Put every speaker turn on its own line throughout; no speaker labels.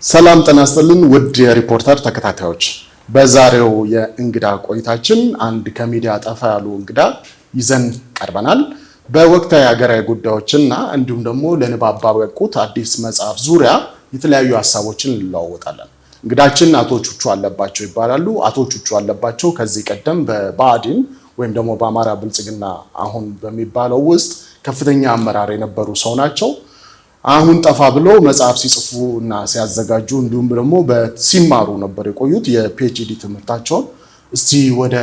ሰላም ጤና ይስጥልን ውድ የሪፖርተር ተከታታዮች፣ በዛሬው የእንግዳ ቆይታችን አንድ ከሚዲያ ጠፋ ያሉ እንግዳ ይዘን ቀርበናል። በወቅታዊ ሀገራዊ ጉዳዮችና እንዲሁም ደግሞ ለንባብ ባበቁት አዲስ መጽሐፍ ዙሪያ የተለያዩ ሀሳቦችን እንለዋወጣለን። እንግዳችን አቶ ቹቹ አለባቸው ይባላሉ። አቶ ቹቹ አለባቸው ከዚህ ቀደም በባዕድን ወይም ደግሞ በአማራ ብልጽግና አሁን በሚባለው ውስጥ ከፍተኛ አመራር የነበሩ ሰው ናቸው። አሁን ጠፋ ብለው መጽሐፍ ሲጽፉ እና ሲያዘጋጁ እንዲሁም ደግሞ በሲማሩ ነበር የቆዩት የፒኤችዲ ትምህርታቸውን። እስቲ ወደ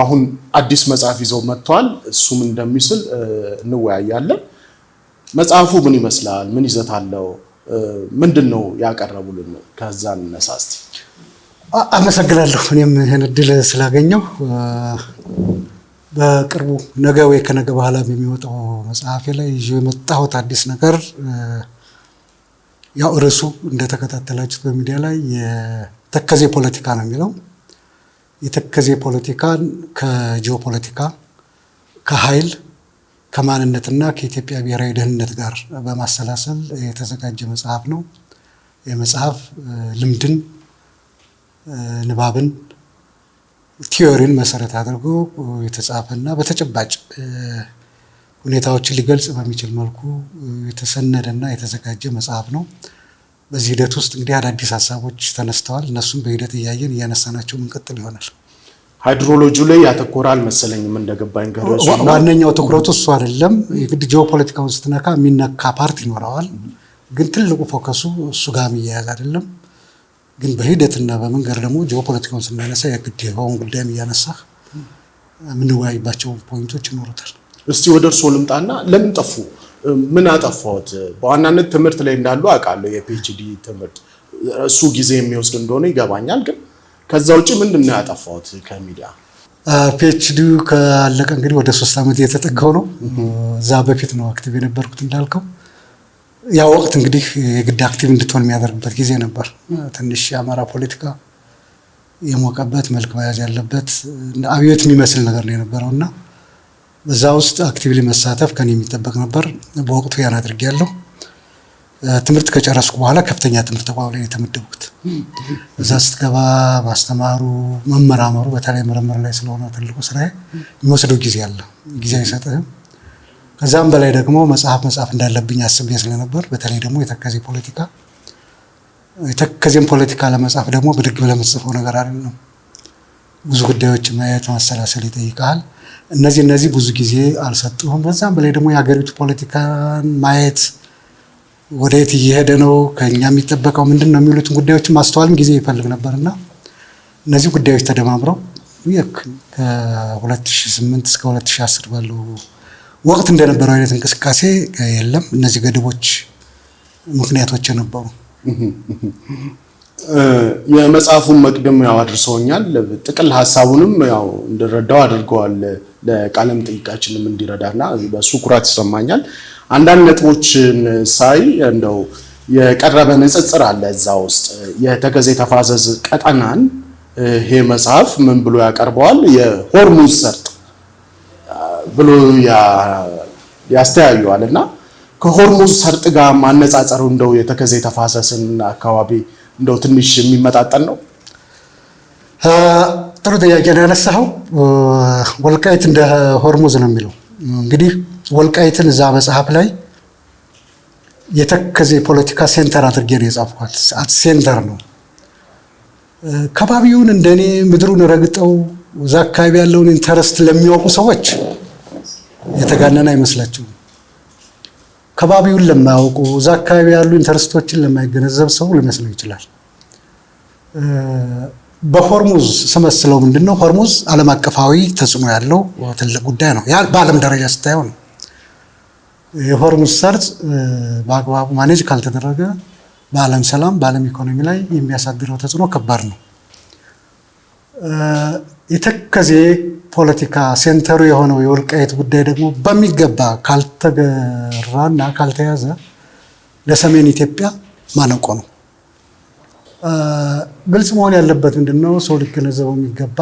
አሁን አዲስ መጽሐፍ ይዘው መጥተዋል። እሱም እንደሚስል እንወያያለን። መጽሐፉ ምን ይመስላል? ምን ይዘት አለው? ምንድነው ያቀረቡልን? ከዛ እንነሳ እስቲ።
አመሰግናለሁ። እኔም ይሄን እድል ስላገኘው በቅርቡ ነገ ወይ ከነገ በኋላ የሚወጣው መጽሐፌ ላይ ይዤ የመጣሁት አዲስ ነገር ያው ርዕሱ እንደተከታተላችሁት በሚዲያ ላይ የተከዜ ፖለቲካ ነው የሚለው። የተከዜ ፖለቲካን ከጂኦፖለቲካ ከኃይል ከማንነትና ከኢትዮጵያ ብሔራዊ ደህንነት ጋር በማሰላሰል የተዘጋጀ መጽሐፍ ነው። የመጽሐፍ ልምድን፣ ንባብን፣ ቲዮሪን መሰረት አድርጎ የተጻፈና በተጨባጭ ሁኔታዎችን ሊገልጽ በሚችል መልኩ የተሰነደና የተዘጋጀ መጽሐፍ ነው። በዚህ ሂደት ውስጥ እንግዲህ አዳዲስ ሀሳቦች ተነስተዋል። እነሱም በሂደት እያየን እያነሳናቸው ምንቀጥል ይሆናል።
ሃይድሮሎጂ ላይ ያተኮራል መሰለኝም እንደገባኝ ገረሱ።
ዋነኛው ትኩረቱ እሱ አይደለም። የግድ ጂኦፖለቲካውን ስትነካ የሚነካ ፓርት ይኖረዋል። ግን ትልቁ ፎከሱ እሱ ጋር የሚያያዝ አይደለም። ግን በሂደትና በመንገድ ደግሞ ጂኦፖለቲካውን ስናነሳ የግድ የሆን ጉዳይም እያነሳህ የምንወያይባቸው ፖይንቶች ይኖሩታል።
እስቲ ወደ እርስዎ ልምጣና ለምን ጠፉ? ምን አጠፋዎት? በዋናነት ትምህርት ላይ እንዳሉ አውቃለሁ። የፒኤችዲ ትምህርት እሱ ጊዜ የሚወስድ እንደሆነ ይገባኛል። ግን ከዛ ውጭ ምንድነው ያጠፋዎት ከሚዲያ?
ፒኤችዲ ካለቀ እንግዲህ ወደ 3 ዓመት እየተጠጋው ነው። እዛ በፊት ነው አክቲቭ የነበርኩት እንዳልከው። ያ ወቅት እንግዲህ የግድ አክቲቭ እንድትሆን የሚያደርግበት ጊዜ ነበር። ትንሽ የአማራ ፖለቲካ የሞቀበት መልክ መያዝ ያለበት አብዮት የሚመስል ነገር ነው የነበረው እና በዛ ውስጥ አክቲቭሊ መሳተፍ ከኔ የሚጠበቅ ነበር። በወቅቱ ያን አድርጌያለሁ። ትምህርት ከጨረስኩ በኋላ ከፍተኛ ትምህርት ተቋም ላይ የተመደብኩት። እዛ ስትገባ ማስተማሩ፣ መመራመሩ በተለይ ምርምር ላይ ስለሆነ ትልቁ ስራዬ የሚወስደው ጊዜ አለ። ጊዜ አይሰጥህም። ከዛም በላይ ደግሞ መጽሐፍ እንዳለብኝ አስቤ ስለነበር በተለይ ደግሞ የተከዜን ፖለቲካ ለመጻፍ ደግሞ ብድግ ብለህ የምትጽፈው ነገር አይደለም። ብዙ ጉዳዮች ማየት ማሰላሰል ይጠይቃል። እነዚህ ብዙ ጊዜ አልሰጡህም። በዛም በላይ ደግሞ የሀገሪቱ ፖለቲካን ማየት ወደየት እየሄደ ነው፣ ከኛ የሚጠበቀው ምንድን ነው የሚሉትን ጉዳዮችን ማስተዋልም ጊዜ ይፈልግ ነበርና እነዚህ ጉዳዮች ተደማምረው ከ2008 እስከ 2010 ባለው ወቅት እንደነበረው አይነት እንቅስቃሴ የለም። እነዚህ ገድቦች ምክንያቶች ነበሩ።
የመጽሐፉን መቅደም ያው አድርሰውኛል። ጥቅል ሐሳቡንም ያው እንድረዳው አድርገዋል። ለቃለም ጥያቄያችንም እንዲረዳና በሱ ኩራት ይሰማኛል። አንዳንድ ነጥቦችን ሳይ እንደው የቀረበ ንጽጽር አለ እዛ ውስጥ የተከዜ ተፋሰስ ቀጠናን ይሄ መጽሐፍ ምን ብሎ ያቀርበዋል? የሆርሙዝ ሰርጥ ብሎ ያስተያዩዋል እና ከሆርሙዝ ሰርጥ ጋር ማነጻጸሩ እንደው የተከዜ ተፋሰስን አካባቢ እንደው ትንሽ የሚመጣጠን ነው።
ጥሩ ጥያቄ ነው ያነሳኸው። ወልቃይት እንደ ሆርሙዝ ነው የሚለው። እንግዲህ ወልቃይትን እዛ መጽሐፍ ላይ የተከዜ ፖለቲካ ሴንተር አድርጌ ነው የጻፍኳት። ሴንተር ነው። ከባቢውን እንደኔ ምድሩን ረግጠው እዛ አካባቢ ያለውን ኢንተረስት ለሚያውቁ ሰዎች የተጋነነ አይመስላችሁም። ከባቢውን ለማያውቁ እዛ አካባቢ ያሉ ኢንተረስቶችን ለማይገነዘብ ሰው ሊመስለው ይችላል። በሆርሙዝ ስመስለው ምንድነው? ሆርሙዝ ዓለም አቀፋዊ ተጽዕኖ ያለው ትልቅ ጉዳይ ነው። ያ በዓለም ደረጃ ስታየው ነው። የሆርሙዝ ሰርጥ በአግባቡ ማኔጅ ካልተደረገ በዓለም ሰላም፣ በዓለም ኢኮኖሚ ላይ የሚያሳድረው ተጽዕኖ ከባድ ነው። የተከዜ ፖለቲካ ሴንተሩ የሆነው የወልቃይት ጉዳይ ደግሞ በሚገባ ካልተገራና ካልተያዘ ለሰሜን ኢትዮጵያ ማነቆ ነው። ግልጽ መሆን ያለበት ምንድነው? ሰው ሊገነዘበው የሚገባ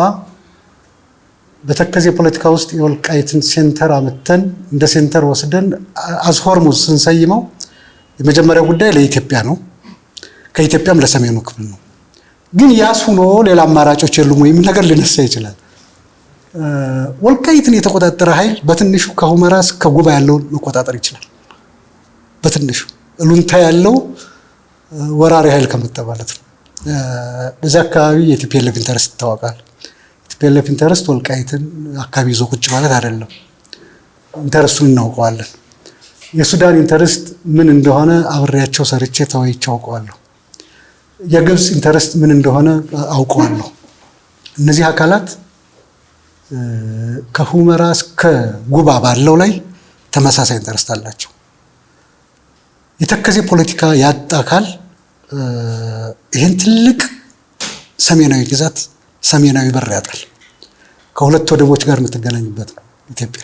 በተከዜ ፖለቲካ ውስጥ የወልቃይትን ሴንተር አመተን እንደ ሴንተር ወስደን አዝ ሆርሙዝ ስንሰይመው የመጀመሪያው ጉዳይ ለኢትዮጵያ ነው። ከኢትዮጵያም ለሰሜኑ ክፍል ነው። ግን ያስ ሆኖ ሌላ አማራጮች የሉም ወይ የሚል ነገር ሊነሳ ይችላል። ወልቃይትን የተቆጣጠረ ኃይል በትንሹ ከሁመራ እስከ ጉባ ያለውን መቆጣጠር ይችላል። በትንሹ ሉንታ ያለው ወራሪ ኃይል ከመጣ ማለት ነው። በዚህ አካባቢ የቲፒኤልኤፍ ኢንተረስት ይታወቃል። የቲፒኤልኤፍ ኢንተረስት ወልቃይትን አካባቢ ይዞ ቁጭ ማለት አይደለም። ኢንተረስቱን እናውቀዋለን። የሱዳን ኢንተረስት ምን እንደሆነ አብሬያቸው ሰርቼ ተወያይቼ አውቀዋለሁ። የግብፅ ኢንተረስት ምን እንደሆነ አውቀዋለሁ። እነዚህ አካላት ከሁመራ እስከ ጉባ ባለው ላይ ተመሳሳይ ኢንተረስት አላቸው። የተከዜ ፖለቲካ ያጣ አካል ይህን ትልቅ ሰሜናዊ ግዛት ሰሜናዊ በር ያጣል። ከሁለት ወደቦች ጋር የምትገናኝበት ነው ኢትዮጵያ።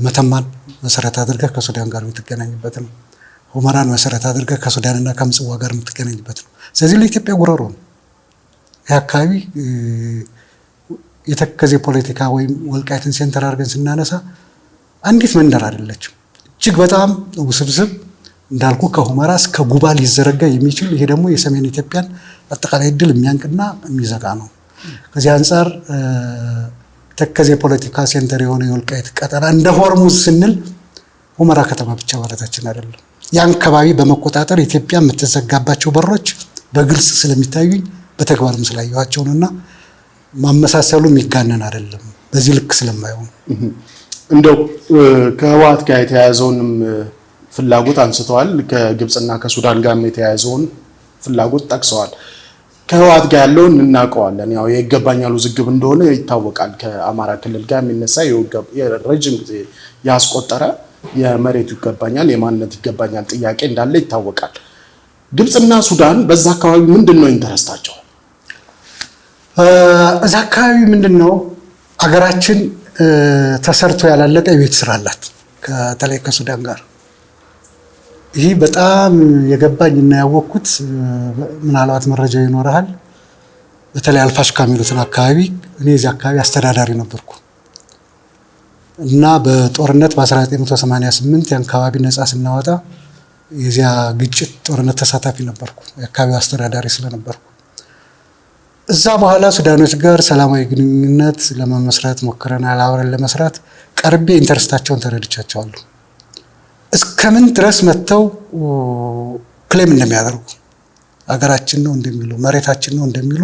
መተማን መሰረት አድርገህ ከሱዳን ጋር የምትገናኝበት ነው። ሁመራን መሰረት አድርገህ ከሱዳንና ከምጽዋ ጋር የምትገናኝበት ነው። ስለዚህ ለኢትዮጵያ ጉረሮ ነው። ይህ አካባቢ የተከዜ ፖለቲካ ወይም ወልቃይትን ሴንተር አድርገን ስናነሳ አንዲት መንደር አይደለችም። እጅግ በጣም ውስብስብ እንዳልኩ ከሁመራ እስከ ጉባ ሊዘረጋ የሚችል ይሄ ደግሞ የሰሜን ኢትዮጵያን አጠቃላይ እድል የሚያንቅና የሚዘጋ ነው። ከዚህ አንጻር ተከዜ ፖለቲካ ሴንተር የሆነ የወልቃይት ቀጠና እንደ ሆርሙዝ ስንል ሁመራ ከተማ ብቻ ማለታችን አይደለም። ያን አካባቢ በመቆጣጠር ኢትዮጵያ የምትዘጋባቸው በሮች በግልጽ ስለሚታዩኝ በተግባርም ስላየኋቸው ነውና ማመሳሰሉ የሚጋነን አይደለም። በዚህ ልክ ስለማይሆን
እንደው ከህወሓት ጋር የተያያዘውንም ፍላጎት አንስተዋል። ከግብፅና ከሱዳን ጋር የተያያዘውን ፍላጎት ጠቅሰዋል። ከህወሓት ጋር ያለውን እናውቀዋለን። ያው የይገባኛል ውዝግብ እንደሆነ ይታወቃል። ከአማራ ክልል ጋር የሚነሳ የረጅም ጊዜ ያስቆጠረ የመሬቱ ይገባኛል የማንነት ይገባኛል ጥያቄ እንዳለ ይታወቃል። ግብፅና ሱዳን በዛ አካባቢ ምንድነው ኢንተረስታቸው? እዛ አካባቢ ምንድነው አገራችን ተሰርቶ ያላለቀ የቤት ስራ አላት ከተለይ ከሱዳን ጋር። ይህ በጣም የገባኝ እና ያወቅኩት ምናልባት መረጃው ይኖርሃል። በተለይ አልፋሽካ የሚሉትን አካባቢ እኔ እዚህ አካባቢ አስተዳዳሪ ነበርኩ እና በጦርነት በ1988 ያን አካባቢ ነፃ ስናወጣ የዚያ ግጭት ጦርነት ተሳታፊ ነበርኩ። የአካባቢው አስተዳዳሪ ስለነበርኩ እዛ በኋላ ሱዳኖች ጋር ሰላማዊ ግንኙነት ለመመስረት ሞክረናል። አብረን ለመስራት ቀርቤ ኢንተረስታቸውን ተረድቻቸዋለሁ። እስከምን ድረስ መጥተው ክሌም እንደሚያደርጉ አገራችን ነው እንደሚሉ መሬታችን ነው እንደሚሉ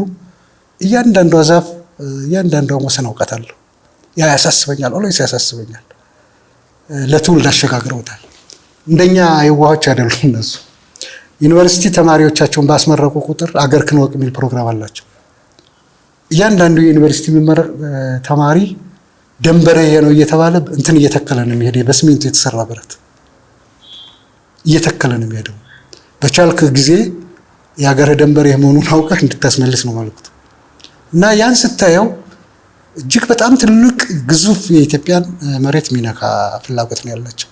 እያንዳንዷ ዛፍ እያንዳንዷ ወሰን አውቃታለሁ። ያ ያሳስበኛል፣ ኦልዌይስ ያሳስበኛል። ለትውልድ አሸጋግረውታል። እንደኛ የዋሆች አይደሉም እነሱ። ዩኒቨርሲቲ ተማሪዎቻቸውን ባስመረቁ ቁጥር አገር ክንወቅ የሚል ፕሮግራም አላቸው። እያንዳንዱ የዩኒቨርሲቲ የሚመረቅ ተማሪ ደንበረ ይሄ ነው እየተባለ እንትን እየተከለ ነው የሚሄደው። በሲሚንቶ የተሰራ ብረት እየተከለ ነው የሚሄደው። በቻልክ ጊዜ የሀገር ደንበር የመሆኑን አውቀህ እንድታስመልስ ነው መልእክቱ። እና ያን ስታየው እጅግ በጣም ትልቅ ግዙፍ የኢትዮጵያን መሬት የሚነካ ፍላጎት ነው ያላቸው።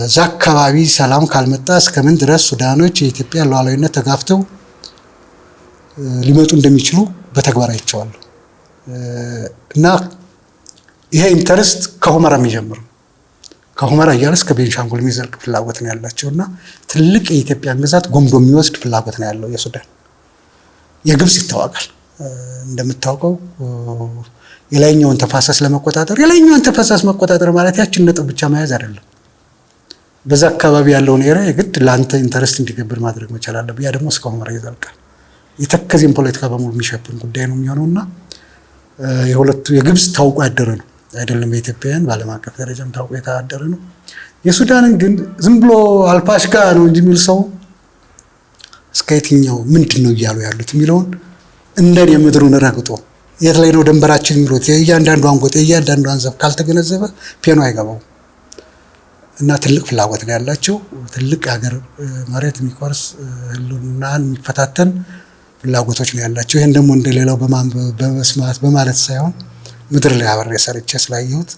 እዛ አካባቢ ሰላም ካልመጣ እስከምን ድረስ ሱዳኖች የኢትዮጵያ ሉዓላዊነት ተጋፍተው ሊመጡ እንደሚችሉ በተግባር አይቼዋለሁ። እና ይሄ ኢንተረስት ከሁመራ የሚጀምር ከሁመራ እያለ እስከ ቤንሻንጉል የሚዘልቅ ፍላጎት ነው ያላቸው እና ትልቅ የኢትዮጵያን ግዛት ጎምዶ የሚወስድ ፍላጎት ነው ያለው የሱዳን። የግብፅ ይታወቃል። እንደምታውቀው የላይኛውን ተፋሰስ ለመቆጣጠር የላይኛውን ተፋሰስ መቆጣጠር ማለት ያችን ነጥብ ብቻ መያዝ አይደለም። በዛ አካባቢ ያለውን ኤሪያ የግድ ለአንተ ኢንተረስት እንዲገብር ማድረግ መቻል አለብህ። ያ ደግሞ እስከ ሁመራ ይዘልቃል። የተከዜን ፖለቲካ በሙሉ የሚሸፍን ጉዳይ ነው የሚሆነውና የሁለቱ የግብፅ ታውቆ ያደረ ነው አይደለም፣ በኢትዮጵያውያን በዓለም አቀፍ ደረጃም ታውቆ የታደረ ነው። የሱዳንን ግን ዝም ብሎ አልፋሽጋ ነው እንጂ የሚል ሰው እስከ የትኛው ምንድን ነው እያሉ ያሉት የሚለውን እንደኔ የምድሩን ረግጦ የት ላይ ነው ደንበራችን የሚሉት የእያንዳንዱ አንጎጥ የእያንዳንዱ አንዘብ ካልተገነዘበ ፔኑ አይገባው እና ትልቅ ፍላጎት ነው ያላቸው። ትልቅ ሀገር መሬት የሚቆርስ ህልውናን የሚፈታተን ፍላጎቶች ነው ያላቸው። ይህን ደግሞ እንደሌላው በመስማት በማለት ሳይሆን ምድር ላይ አብሬ ሰርቼ ስላየሁት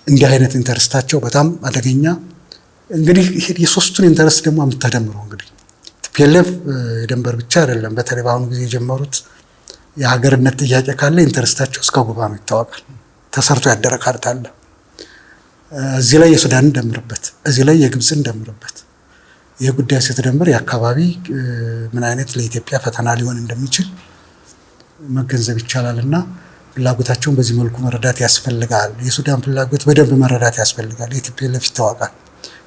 እንዲህ አይነት ኢንተረስታቸው በጣም አደገኛ። እንግዲህ የሶስቱን ኢንተረስት ደግሞ የምታደምረው እንግዲህ ቲፒኤልኤፍ የደንበር ብቻ አይደለም። በተለይ በአሁኑ ጊዜ የጀመሩት የሀገርነት ጥያቄ ካለ ኢንተረስታቸው እስከ ጉባ ነው ይታወቃል። ተሰርቶ ያደረ ካርታ አለ። እዚህ ላይ የሱዳንን ደምርበት፣ እዚህ ላይ የግብፅን ደምርበት።
ይህ ጉዳይ ስትደምር የአካባቢ ምን አይነት ለኢትዮጵያ ፈተና ሊሆን እንደሚችል መገንዘብ ይቻላል እና ፍላጎታቸውን በዚህ መልኩ መረዳት ያስፈልጋል። የሱዳን ፍላጎት በደንብ መረዳት ያስፈልጋል። የቲፒኤልኤፍ ይታወቃል፣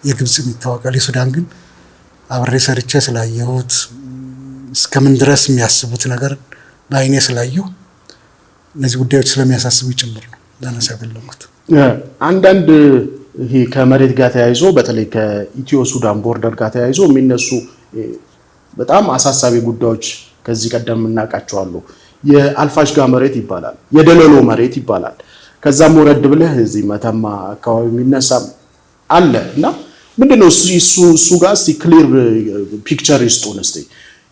የግብፅም ይታወቃል። የሱዳን ግን አብሬ ሰርቼ ስላየሁት እስከምን ድረስ የሚያስቡት ነገር በአይኔ ስላየሁ እነዚህ ጉዳዮች ስለሚያሳስቡ ጭምር ነው ላነሳ የፈለጉት።
አንዳንድ ይሄ ከመሬት ጋር ተያይዞ በተለይ ከኢትዮ ሱዳን ቦርደር ጋር ተያይዞ የሚነሱ በጣም አሳሳቢ ጉዳዮች ከዚህ ቀደም እናውቃቸዋሉ። የአልፋሽጋ መሬት ይባላል፣ የደለሎ መሬት ይባላል። ከዛም ወረድ ብለህ እዚህ መተማ አካባቢ የሚነሳ አለ እና ምንድነው እሱ ጋር እስቲ ክሊር ፒክቸር ይስጡን እስቲ።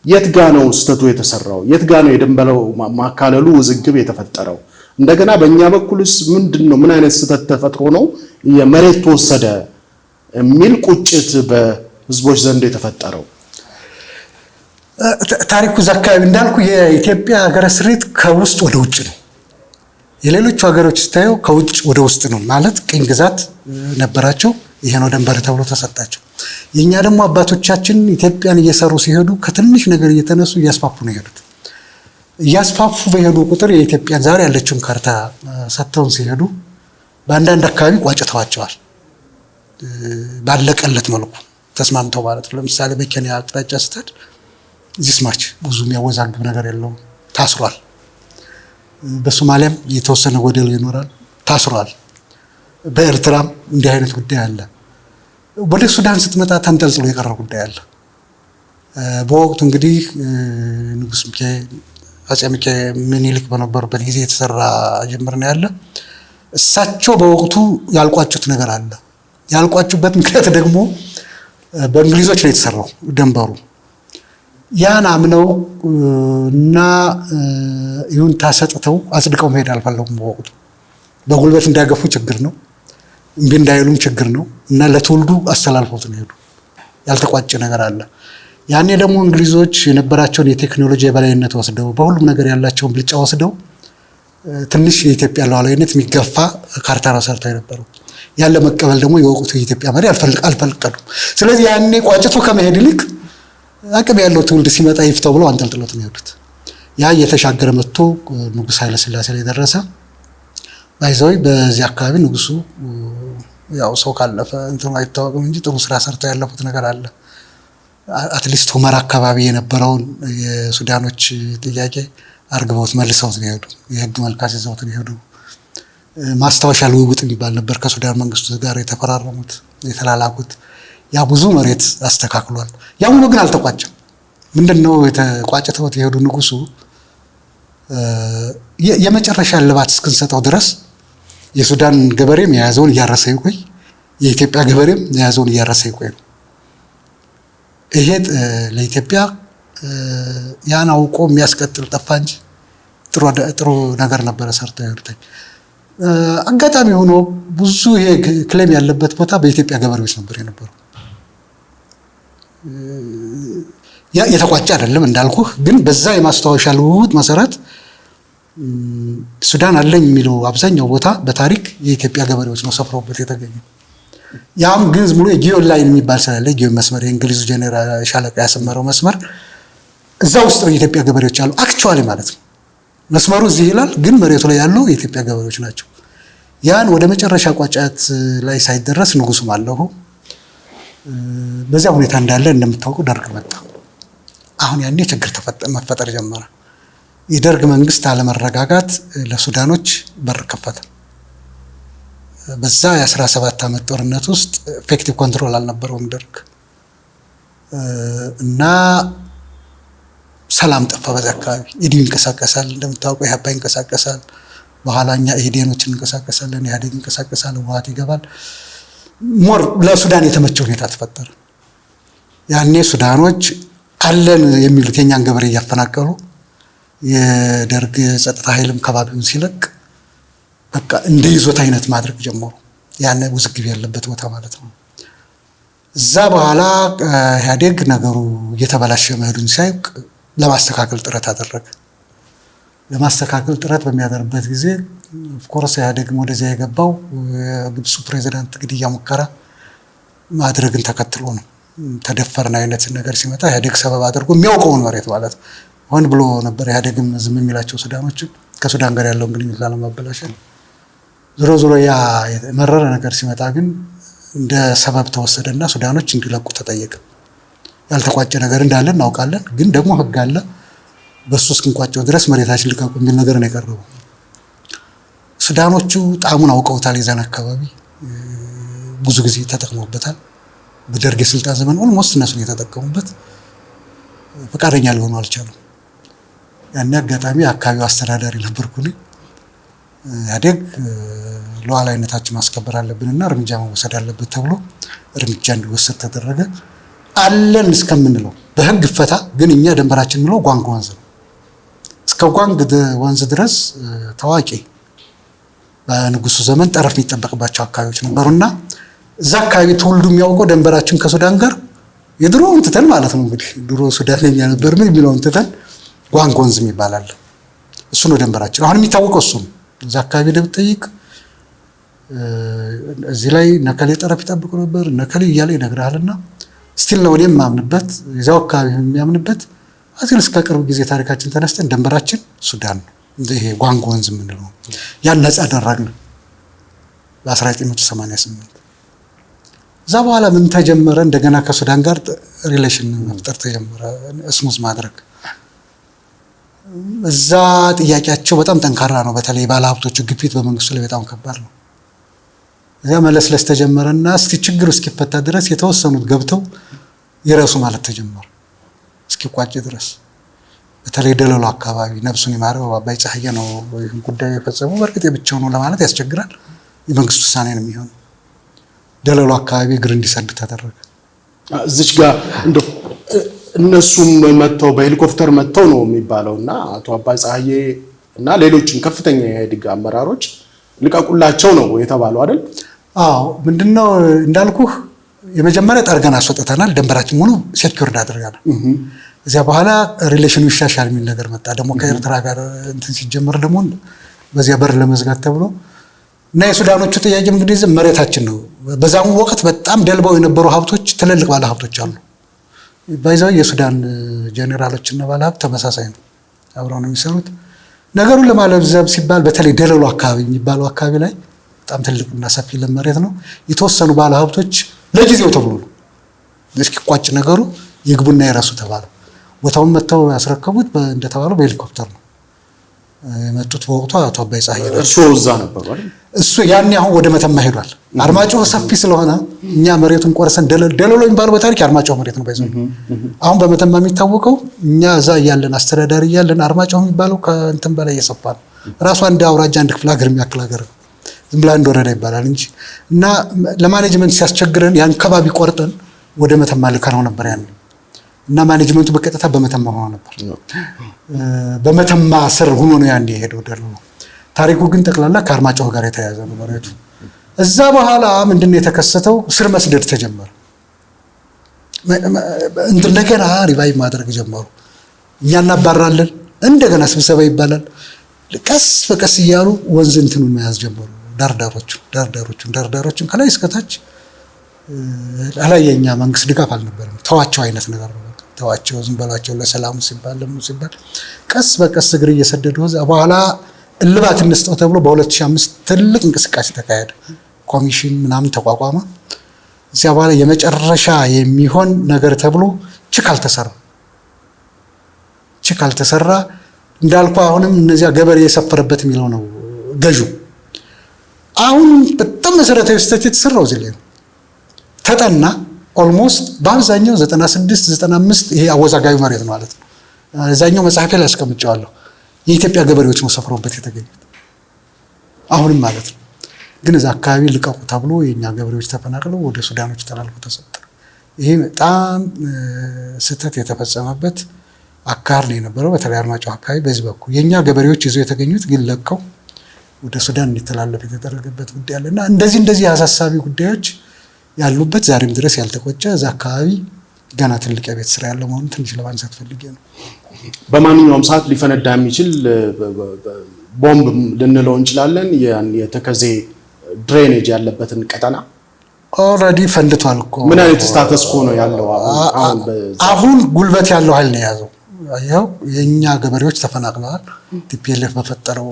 የት ጋ ነው ስተቱ የተሰራው? የት ጋ ነው የድንበለው ማካለሉ ውዝግብ የተፈጠረው? እንደገና በእኛ በኩልስ ምንድነው ምን አይነት ስተት ተፈጥሮ ነው የመሬት ተወሰደ የሚል ቁጭት በህዝቦች ዘንድ የተፈጠረው?
ታሪኩ እዛ አካባቢ እንዳልኩ የኢትዮጵያ ሀገረ ስሪት ከውስጥ ወደ ውጭ ነው። የሌሎቹ ሀገሮች ስታየው ከውጭ ወደ ውስጥ ነው ማለት ቅኝ ግዛት ነበራቸው። ይሄ ነው ድንበር ተብሎ ተሰጣቸው። የኛ ደግሞ አባቶቻችን ኢትዮጵያን እየሰሩ ሲሄዱ ከትንሽ ነገር እየተነሱ እያስፋፉ ነው የሄዱት። እያስፋፉ በሄዱ ቁጥር የኢትዮጵያን ዛሬ ያለችውን ካርታ ሰጥተውን ሲሄዱ በአንዳንድ አካባቢ ቋጭተዋቸዋል። ባለቀለት መልኩ ተስማምተው ማለት ነው። ለምሳሌ በኬንያ አቅጣጫ ስትሄድ ዚስ ማች ብዙ የሚያወዛግብ ነገር የለውም፣ ታስሯል። በሶማሊያም የተወሰነ ወደል ይኖራል፣ ታስሯል። በኤርትራም እንዲህ አይነት ጉዳይ አለ። ወደ ሱዳን ስትመጣ ተንጠልጥሎ የቀረ ጉዳይ አለ። በወቅቱ እንግዲህ ንጉስ አፄ ምኒልክ በነበሩበት ጊዜ የተሰራ ጅምር ነው ያለ። እሳቸው በወቅቱ ያልቋጩት ነገር አለ። ያልቋጩበት ምክንያት ደግሞ በእንግሊዞች ነው የተሰራው ድንበሩ። ያን አምነው እና ይሁንታ ሰጥተው አጽድቀው መሄድ አልፈለጉም። በወቅቱ በጉልበት እንዳገፉ ችግር ነው፣ እምቢ እንዳይሉም ችግር ነው እና ለትውልዱ አስተላልፈውት ነው ሄዱ። ያልተቋጨ ነገር አለ። ያኔ ደግሞ እንግሊዞች የነበራቸውን የቴክኖሎጂ የበላይነት ወስደው በሁሉም ነገር ያላቸውን ብልጫ ወስደው ትንሽ የኢትዮጵያ ሉዓላዊነት የሚገፋ ካርታ ነው ሰርተው የነበረው። ያለ መቀበል ደግሞ የወቅቱ የኢትዮጵያ መሪ አልፈቀዱም። ስለዚህ ያኔ ቋጭቶ ከመሄድ ይልቅ አቅም ያለው ትውልድ ሲመጣ ይፍተው ብለው አንጠልጥሎት ነው የሄዱት። ያ እየተሻገረ መጥቶ ንጉስ ኃይለ ሥላሴ ላይ ደረሰ። ባይዘው በዚህ አካባቢ ንጉሱ ያው ሰው ካለፈ እንትኑ አይታወቅም እንጂ ጥሩ ስራ ሰርተው ያለፉት ነገር አለ። አትሊስት ሁመራ አካባቢ የነበረውን የሱዳኖች ጥያቄ አርግበውት መልሰውት ነው የሄዱ። የህግ መልካስ ይዘውት ነው የሄዱ። ማስታወሻ ልውውጥ የሚባል ነበር ከሱዳን መንግስት ጋር የተፈራረሙት የተላላኩት። ያ ብዙ መሬት አስተካክሏል። ያው ነው ግን አልተቋጨም። ምንድነው የተቋጨተው? የሄዱ ንጉሱ የመጨረሻ ልባት እስክንሰጠው ድረስ የሱዳን ገበሬም የያዘውን እያረሰ ይቆይ፣ የኢትዮጵያ ገበሬም የያዘውን እያረሰ ይቆይ ነው። ይሄ ለኢትዮጵያ ያን አውቆ የሚያስቀጥል ጠፋ እንጂ ጥሩ ነገር ነበረ ሰርተው የሄዱት። አጋጣሚ ሆኖ ብዙ ይሄ ክሌም ያለበት ቦታ በኢትዮጵያ ገበሬዎች ነበር የነበረው። የተቋጨ አይደለም እንዳልኩህ፣ ግን በዛ የማስታወሻ ልውውጥ መሰረት ሱዳን አለኝ የሚለው አብዛኛው ቦታ በታሪክ የኢትዮጵያ ገበሬዎች ነው ሰፍረውበት የተገኘው። ያም ግን ዝም ብሎ የጊዮን ላይን የሚባል ስላለ ጊዮን መስመር የእንግሊዙ ጄኔራል ሻለቃ ያሰመረው መስመር እዛ ውስጥ ነው የኢትዮጵያ ገበሬዎች አሉ። አክቹዋሊ ማለት ነው መስመሩ እዚህ ይላል፣ ግን መሬቱ ላይ ያለው የኢትዮጵያ ገበሬዎች ናቸው። ያን ወደ መጨረሻ ቋጫት ላይ ሳይደረስ ንጉሱም አለሁ በዚያ ሁኔታ እንዳለ እንደምታውቁ ደርግ መጣ። አሁን ያኔ ችግር መፈጠር ጀመረ። የደርግ መንግስት አለመረጋጋት ለሱዳኖች በር ከፈተ። በዛ የ17 ዓመት ጦርነት ውስጥ ኤፌክቲቭ ኮንትሮል አልነበረውም ደርግ እና ሰላም ጠፋ። በዛ አካባቢ ኢዲዩ ይንቀሳቀሳል፣ እንደምታውቁ ኢህአፓ ይንቀሳቀሳል፣ በኋላኛ ኢህዴኖችን እንቀሳቀሳለን፣ ኢህአዴግ ይንቀሳቀሳል፣ ህወሓት ይገባል። ሞር ለሱዳን የተመቸ ሁኔታ ተፈጠረ። ያኔ ሱዳኖች አለን የሚሉት የኛን ገበሬ እያፈናቀሉ የደርግ ጸጥታ ኃይልም ከባቢውን ሲለቅ በቃ እንደ ይዞት አይነት ማድረግ ጀመሩ። ያኔ ውዝግብ ያለበት ቦታ ማለት ነው። እዛ በኋላ ኢህአዴግ ነገሩ እየተበላሸ መሄዱን ሲያውቅ ለማስተካከል ጥረት አደረገ። ለማስተካከል ጥረት በሚያደርግበት ጊዜ ኦፍኮርስ ኢህአዴግም ወደዚያ የገባው የግብፁ ፕሬዚዳንት ግድያ ሙከራ ማድረግን ተከትሎ ነው። ተደፈርን አይነት ነገር ሲመጣ ኢህአዴግ ሰበብ አድርጎ የሚያውቀውን መሬት ማለት ሆን ብሎ ነበር ኢህአዴግም ዝም የሚላቸው ሱዳኖችን ከሱዳን ጋር ያለውን ግንኙነት ላለማበላሸት። ዞሮ ያ መረረ ነገር ሲመጣ ግን እንደ ሰበብ ተወሰደና ሱዳኖች እንዲለቁ ተጠየቀ። ያልተቋጨ ነገር እንዳለ እናውቃለን፣ ግን ደግሞ ህግ አለ። በሱ እስክንቋጨው ድረስ መሬታችን ልቀቁ የሚል ነገር ነው የቀረበው። ሱዳኖቹ ጣሙን አውቀውታል። የዛን አካባቢ ብዙ ጊዜ ተጠቅመውበታል። በደርግ የስልጣን ዘመን ኦልሞስት እነሱን የተጠቀሙበት ፈቃደኛ ሊሆኑ አልቻሉም። ያን አጋጣሚ አካባቢው አስተዳዳሪ ነበርኩ እኔ። ኢህአዴግ ሉዓላዊነታችን ማስከበር አለብንና እርምጃ መወሰድ አለበት ተብሎ እርምጃ እንዲወሰድ ተደረገ። አለን እስከምንለው በህግ ፈታ፣ ግን እኛ ደንበራችን እንለው ጓንግ ወንዝ ነው። እስከ ጓንግ ወንዝ ድረስ ታዋቂ በንጉሱ ዘመን ጠረፍ የሚጠበቅባቸው አካባቢዎች ነበሩና እዛ አካባቢ ትውልዱ የሚያውቀው ደንበራችን ከሱዳን ጋር የድሮውን ትተን ማለት ነው እንግዲህ ድሮ ሱዳን የኛ ነበር ምን የሚለውን ትተን ጓንግ ወንዝ ይባላል። እሱ ነው ደንበራችን። አሁን የሚታወቀው እሱ ነው። እዛ አካባቢ ለብጠይቅ እዚህ ላይ ነከሌ ጠረፍ ይጠብቁ ነበር ነከሌ እያለ ይነግራልና ስቲል ነው እኔም ማምንበት እዛው አካባቢ የሚያምንበት አዚል እስከ ቅርብ ጊዜ ታሪካችን ተነስተን ደንበራችን ሱዳን ነው። ይሄ ጓንግ ወንዝ የምንለው ያን ነፃ አደረግን በ1988። እዛ በኋላ ምን ተጀመረ? እንደገና ከሱዳን ጋር ሪሌሽን መፍጠር ተጀመረ፣ እስሙዝ ማድረግ። እዛ ጥያቄያቸው በጣም ጠንካራ ነው። በተለይ ባለሀብቶቹ ግፊት በመንግስቱ ላይ በጣም ከባድ ነው። እዚያ መለስለስ ተጀመረና እስኪ ችግር እስኪፈታ ድረስ የተወሰኑት ገብተው ይረሱ ማለት ተጀመረ እስኪቋጭ ድረስ። በተለይ ደለሎ አካባቢ ነፍሱን ይማረው አባይ ፀሐዬ ነው ይህን ጉዳይ የፈጸመው። በእርግጥ የብቻው ነው ለማለት ያስቸግራል። የመንግስት ውሳኔ ነው የሚሆነው። ደለሎ አካባቢ እግር እንዲሰድ ተደረገ።
እዚች ጋር እንደው እነሱም መጥተው በሄሊኮፕተር መጥተው ነው የሚባለውና አቶ አባይ ፀሐዬ እና ሌሎችም ከፍተኛ የኢህአዴግ አመራሮች ልቀቁላቸው ነው የተባለው አይደል?
አዎ ምንድነው እንዳልኩህ የመጀመሪያ ጠርገን አስወጥተናል። ደንበራችን ሙሉ ሴኩሪቲ አድርገናል። እዚያ በኋላ ሪሌሽኑ ይሻሻል የሚል ነገር መጣ። ደግሞ ከኤርትራ ጋር እንትን ሲጀመር ደግሞ በዚያ በር ለመዝጋት ተብሎ እና የሱዳኖቹ ጥያቄ እንግዲህ መሬታችን ነው። በዛም ወቅት በጣም ደልባው የነበሩ ሀብቶች ትልልቅ ባለ ሀብቶች አሉ። ባይዛው የሱዳን ጄኔራሎች እና ባለ ሀብት ተመሳሳይ ነው፣ አብረው ነው የሚሰሩት። ነገሩን ለማለብዘብ ሲባል በተለይ ደለሎ አካባቢ የሚባለው አካባቢ ላይ በጣም ትልቅና ሰፊ ለም መሬት ነው። የተወሰኑ ባለ ሀብቶች ለጊዜው ተብሎ ነው እስኪቋጭ ነገሩ ይግቡና ይረሱ ተባለ። ቦታውን መጥተው ያስረከቡት እንደተባለው በሄሊኮፕተር ነው የመጡት። በወቅቱ አቶ አባይ ፀሐዬ ነው።
እርሱ እዛ ነበሩ አይደል?
እሱ ያኔ አሁን ወደ መተማ ሄዷል። አርማጭሆ ሰፊ ስለሆነ እኛ መሬቱን ቆርሰን ደለሎ የሚባለው በታሪክ አርማጭሆ መሬት ነው ባይዘው። አሁን በመተማ የሚታወቀው እኛ እዛ እያለን አስተዳዳሪ እያለን አርማጭሆ የሚባለው ከእንትን በላይ እየሰፋ ነው። ራሱ አንድ አውራጃ አንድ ክፍለ ሀገር የሚያክል ሀገር ነው። ዝም ብላ አንድ ወረዳ ይባላል እንጂ እና ለማኔጅመንት ሲያስቸግረን ያን ከባቢ ቆርጠን ወደ መተማ ልከነው ነበር ያኔ። እና ማኔጅመንቱ በቀጥታ በመተማ ሆኖ ነበር። በመተማ ስር ሆኖ ነው ያኔ የሄደው ደለሎ። ታሪኩ ግን ጠቅላላ ከአርማጭሆ ጋር የተያያዘ ነው መሬቱ። እዛ በኋላ ምንድነው የተከሰተው? ስር መስደድ ተጀመረ። እንደገና ሪቫይቭ ማድረግ ጀመሩ። እኛ እናባራለን፣ እንደገና ስብሰባ ይባላል። ቀስ በቀስ እያሉ ወንዝ እንትኑን መያዝ ጀመሩ። ዳርዳሮቹን ከላይ እስከታች ላይ የኛ መንግስት ድጋፍ አልነበረም። ተዋቸው አይነት ነገር ነው። ተዋቸው፣ ዝም በላቸው፣ ለሰላሙ ሲባል ለምን ሲባል ቀስ በቀስ እግር እየሰደዱ በኋላ እልባት እንስጠው ተብሎ በ2005 ትልቅ እንቅስቃሴ ተካሄደ። ኮሚሽን ምናምን ተቋቋመ። እዚያ በኋላ የመጨረሻ የሚሆን ነገር ተብሎ ችክ አልተሰራ እንዳልኩ አሁንም እነዚያ ገበሬ የሰፈረበት የሚለው ነው ገዡ። አሁን በጣም መሰረታዊ ስህተት የተሰራው እዚህ ላይ ነው። ተጠና ኦልሞስት በአብዛኛው 96 95 ይሄ አወዛጋቢ መሬት ነው ማለት ነው። እዛኛው መጽሐፌ ላይ አስቀምጬዋለሁ። የኢትዮጵያ ገበሬዎች ነው ሰፍረውበት የተገኙት አሁንም ማለት ነው። ግን እዛ አካባቢ ልቀቁ ተብሎ የኛ ገበሬዎች ተፈናቅለው ወደ ሱዳኖች ተላልፎ ተሰጠ። ይሄ በጣም ስህተት የተፈጸመበት አካር ነው የነበረው። በተለይ አርማጭሆ አካባቢ በዚህ በኩል የኛ ገበሬዎች ይዘው የተገኙት ግን ለቀው ወደ ሱዳን እንዲተላለፍ የተደረገበት ጉዳይ አለና እንደዚህ አሳሳቢ ጉዳዮች ያሉበት ዛሬም ድረስ ያልተቆጨ እዛ አካባቢ ገና ትልቅ የቤት ስራ ያለ መሆኑን ትንሽ ለማንሳት ፈልጌ ነው።
በማንኛውም ሰዓት ሊፈነዳ የሚችል ቦምብ ልንለው እንችላለን። የተከዜ ድሬኔጅ ያለበትን ቀጠና
ኦልሬዲ ፈንድቷል እኮ።
ምን አይነት ስታተስ ኮ ነው ያለው
አሁን ጉልበት ያለው ኃይል ነው የያዘው። ያው የኛ ገበሬዎች ተፈናቅለዋል። ቲፒኤልኤፍ በፈጠረው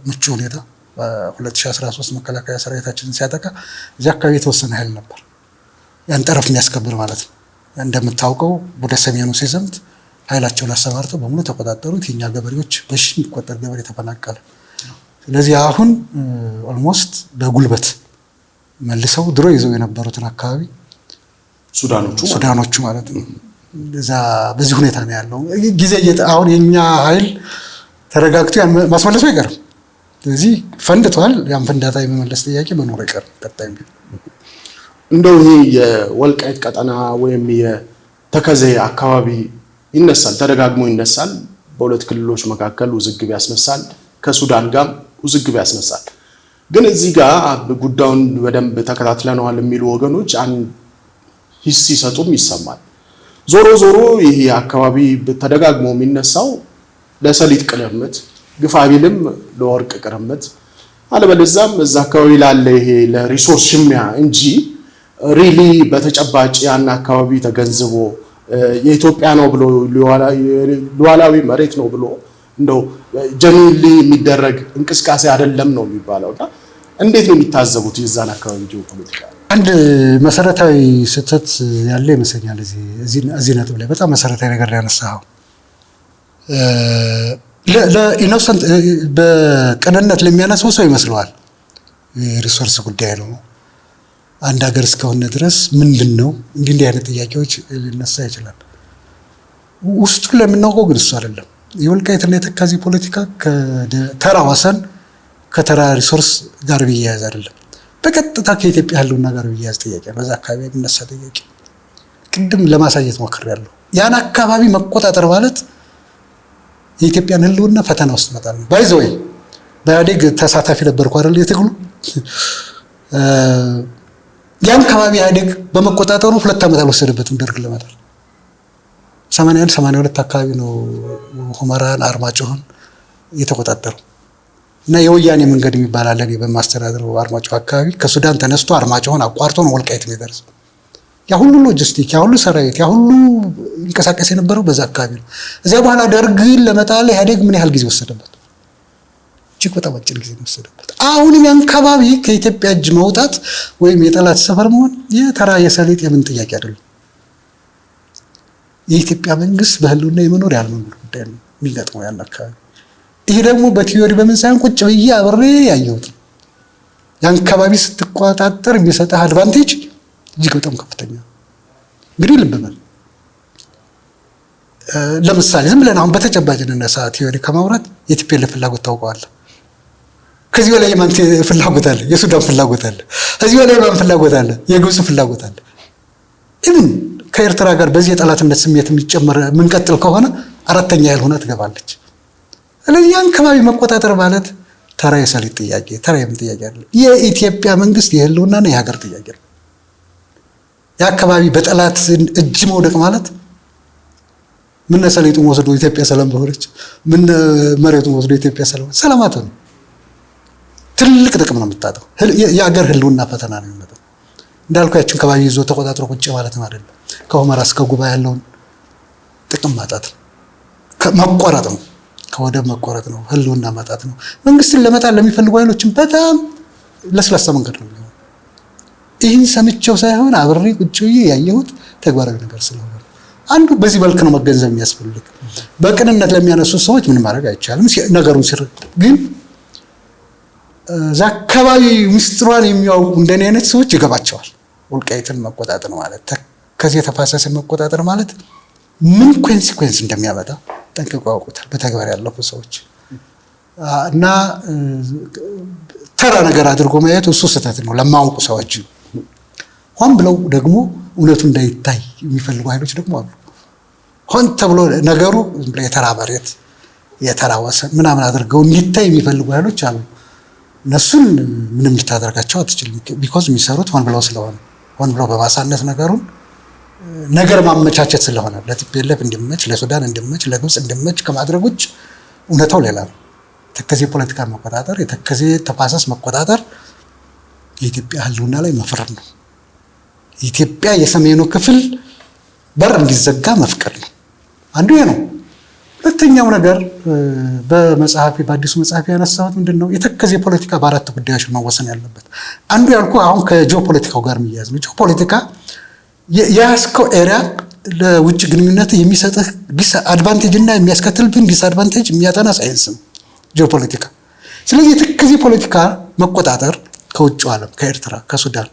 ምቹ ሁኔታ በ2013 መከላከያ ሰራዊታችንን ሲያጠቃ እዚህ አካባቢ የተወሰነ ኃይል ነበር ያን ጠረፍ የሚያስከብር ማለት ነው። እንደምታውቀው ወደ ሰሜኑ ሲዘምት ኃይላቸውን አሰማርተው በሙሉ ተቆጣጠሩት። የኛ ገበሬዎች በሺ የሚቆጠር ገበሬ ተፈናቀለ። ስለዚህ አሁን ኦልሞስት በጉልበት መልሰው ድሮ ይዘው የነበሩትን አካባቢ ሱዳኖቹ ማለት ነው እዛ በዚህ ሁኔታ ነው ያለው። ጊዜ አሁን የኛ ኃይል ተረጋግቶ ማስመለሱ አይቀርም። ስለዚህ ፈንድቷል። ያን ፍንዳታ የመመለስ ጥያቄ መኖር አይቀርም። ቀጣይ
እንደው ይሄ የወልቃይት ቀጠና ወይም የተከዜ አካባቢ ይነሳል፣ ተደጋግሞ ይነሳል። በሁለት ክልሎች መካከል ውዝግብ ያስነሳል፣ ከሱዳን ጋር ውዝግብ ያስነሳል። ግን እዚህ ጋር ጉዳዩን በደንብ ተከታትለናል የሚሉ ወገኖች ሂስ ሲሰጡም ይሰማል። ዞሮ ዞሮ ይሄ አካባቢ ተደጋግሞ የሚነሳው ለሰሊጥ ቅርምት ግፋቢልም ለወርቅ ቅርምት አለበለዚያም እዛ አካባቢ ላለ ይሄ ለሪሶርስ ሽሚያ እንጂ ሪሊ በተጨባጭ ያን አካባቢ ተገንዝቦ የኢትዮጵያ ነው ብሎ ሉዓላዊ መሬት ነው ብሎ እንደው ጀኒሊ የሚደረግ እንቅስቃሴ አይደለም ነው የሚባለውና እንዴት ነው የሚታዘቡት የዛን አካባቢ ጂኦፖለቲካ?
አንድ መሰረታዊ ስህተት ያለ ይመስለኛል እዚህ ነጥብ ላይ በጣም መሰረታዊ ነገር ያነሳው ለኢኖሰንት በቅንነት ለሚያነሳው ሰው ይመስለዋል ሪሶርስ ጉዳይ ነው አንድ ሀገር እስከሆነ ድረስ ምንድነው እንዲህ አይነት ጥያቄዎች ሊነሳ ይችላል። ውስጡን ለምናውቀው ግን እሱ አይደለም። የወልቃይትና የተከዜ ፖለቲካ ከተራ ወሰን ከተራ ሪሶርስ ጋር ቢያያዝ አይደለም፣ በቀጥታ ከኢትዮጵያ ህልውና ጋር ቢያያዝ ጥያቄ ነው። በዛ አካባቢ የሚነሳ ጥያቄ ቅድም ለማሳየት ሞክሬያለሁ። ያን አካባቢ መቆጣጠር ማለት የኢትዮጵያን ህልውና ፈተና ውስጥ መጣል ነው። ባይ ዘ ወይ በኢህአዴግ ተሳታፊ ነበርኩ አይደል? የትግሉ ያን አካባቢ ኢህአዴግ በመቆጣጠሩ 2 ዓመት አልወሰደበትም ደርግ ለማዳል 81 82 አካባቢ ነው ሁመራን አርማጭሆን የተቆጣጠሩ እና የወያኔ መንገድ የሚባል አለ። በማስተዳደሩ አርማጭሆ አካባቢ ከሱዳን ተነስቶ አርማጭሆን አቋርጦ ነው ወልቃይት የሚደርሰው። ያ ሁሉ ሎጂስቲክ፣ ያ ሁሉ ሰራዊት፣ ያ ሁሉ እንቀሳቀስ የነበረው በዛ አካባቢ ነው። እዚያ በኋላ ደርግን ለመጣል ኢህአዴግ ምን ያህል ጊዜ ወሰደበት? እጅግ በጣም አጭር ጊዜ ወሰደበት። አሁንም ያን አካባቢ ከኢትዮጵያ እጅ መውጣት ወይም የጠላት ሰፈር መሆን የተራ የሰሊጥ የምን ጥያቄ አይደለም። የኢትዮጵያ መንግስት በህልውና የመኖር ያለመኖር ጉዳይ ነው የሚገጥመው ያን አካባቢ። ይሄ ደግሞ በቲዮሪ በምን ሳይሆን ቁጭ ብዬ አብሬ ያየሁት ነው። ያን አካባቢ ስትቆጣጠር የሚሰጥህ አድቫንቴጅ እጅግ በጣም ከፍተኛ። እንግዲህ ልብ በል ለምሳሌ ዝም ብለን አሁን በተጨባጭ እንነሳ። ቲዮሪ ከማውራት የቲፒኤልኤፍ ፍላጎት ታውቀዋለህ። ከዚህ በላይ የማን ፍላጎት አለ? የሱዳን ፍላጎት አለ። ከዚህ በላይ የማን ፍላጎት አለ? የግብፅ ፍላጎት አለ። ኢቭን ከኤርትራ ጋር በዚህ የጠላትነት ስሜት የሚጨመር የምንቀጥል ከሆነ አራተኛ ያህል ሆና ትገባለች። ስለዚህ ያን አካባቢ መቆጣጠር ማለት ተራ የሰሊጥ ጥያቄ፣ ተራ የምን ጥያቄ አይደለም። የኢትዮጵያ መንግስት የህልውናና የሀገር ጥያቄ ነው። የአካባቢ በጠላት እጅ መውደቅ ማለት ምን ሰሊጡን ወስዶ ኢትዮጵያ ሰላም በሆነች፣ ምን መሬቱን ወስዶ ኢትዮጵያ ሰላማት ነው። ትልቅ ጥቅም ነው የምታጣው። የሀገር ህልውና ፈተና ነው የሚመጣው። እንዳልኩ ያችን አካባቢ ይዞ ተቆጣጥሮ ቁጭ ማለት አይደለም። ከሁመራ እስከ ጉባ ያለውን ጥቅም ማጣት ነው፣ መቆረጥ ነው፣ ከወደብ መቆረጥ ነው፣ ህልውና ማጣት ነው። መንግስትን ለመጣል ለሚፈልጉ ኃይሎችን በጣም ለስላሳ መንገድ ነው። ይህን ሰምቼው ሳይሆን አብሬ ቁጭ ብዬ ያየሁት ተግባራዊ ነገር ስለሆነ አንዱ በዚህ መልክ ነው መገንዘብ የሚያስፈልግ። በቅንነት ለሚያነሱ ሰዎች ምን ማድረግ አይቻልም። ነገሩን ግን እዛ አካባቢ ምስጢሯን የሚያውቁ እንደኔ አይነት ሰዎች ይገባቸዋል። ወልቃይትን መቆጣጠር ማለት ከዚህ የተፋሰስን መቆጣጠር ማለት ምን ኮንሲኩዌንስ እንደሚያመጣ ጠንቅቀው ያውቁታል በተግባር ያለፉ ሰዎች። እና ተራ ነገር አድርጎ ማየት እሱ ስህተት ነው ለማያውቁ ሰዎች። ሆን ብለው ደግሞ እውነቱ እንዳይታይ የሚፈልጉ ኃይሎች ደግሞ አሉ። ሆን ተብሎ ነገሩ የተራ መሬት የተራ ወሰን ምናምን አድርገው እንዲታይ የሚፈልጉ ኃይሎች አሉ። እነሱን ምንም ልታደርጋቸው አትችልም። ቢኮዝ የሚሰሩት ሆን ብለው ስለሆነ ሆን ብለው በማሳነስ ነገሩን ነገር ማመቻቸት ስለሆነ ለቲፒኤልኤፍ እንዲመች፣ ለሱዳን እንዲመች፣ ለግብፅ እንዲመች ከማድረግ ውጭ እውነታው ሌላ ነው። ተከዜ ፖለቲካ መቆጣጠር፣ የተከዜ ተፋሰስ መቆጣጠር የኢትዮጵያ ህልውና ላይ መፍረድ ነው። ኢትዮጵያ የሰሜኑ ክፍል በር እንዲዘጋ መፍቀድ ነው። አንዱ ይሄ ነው። ሁለተኛው ነገር በአዲሱ መጽሐፍ ያነሳሁት ምንድነው የተከዜ ፖለቲካ በአራት ጉዳዮች መወሰን ያለበት። አንዱ ያልኩ አሁን ከጂኦፖለቲካው ጋር የሚያያዝ ነው። ጂኦፖለቲካ የያዝከው ኤሪያ ለውጭ ግንኙነት የሚሰጥህ አድቫንቴጅ እና የሚያስከትልብን ዲስአድቫንቴጅ የሚያጠና ሳይንስ ነው ጂኦፖለቲካ። ስለዚህ የተከዜ ፖለቲካ መቆጣጠር ከውጭ ዓለም ከኤርትራ፣ ከሱዳን፣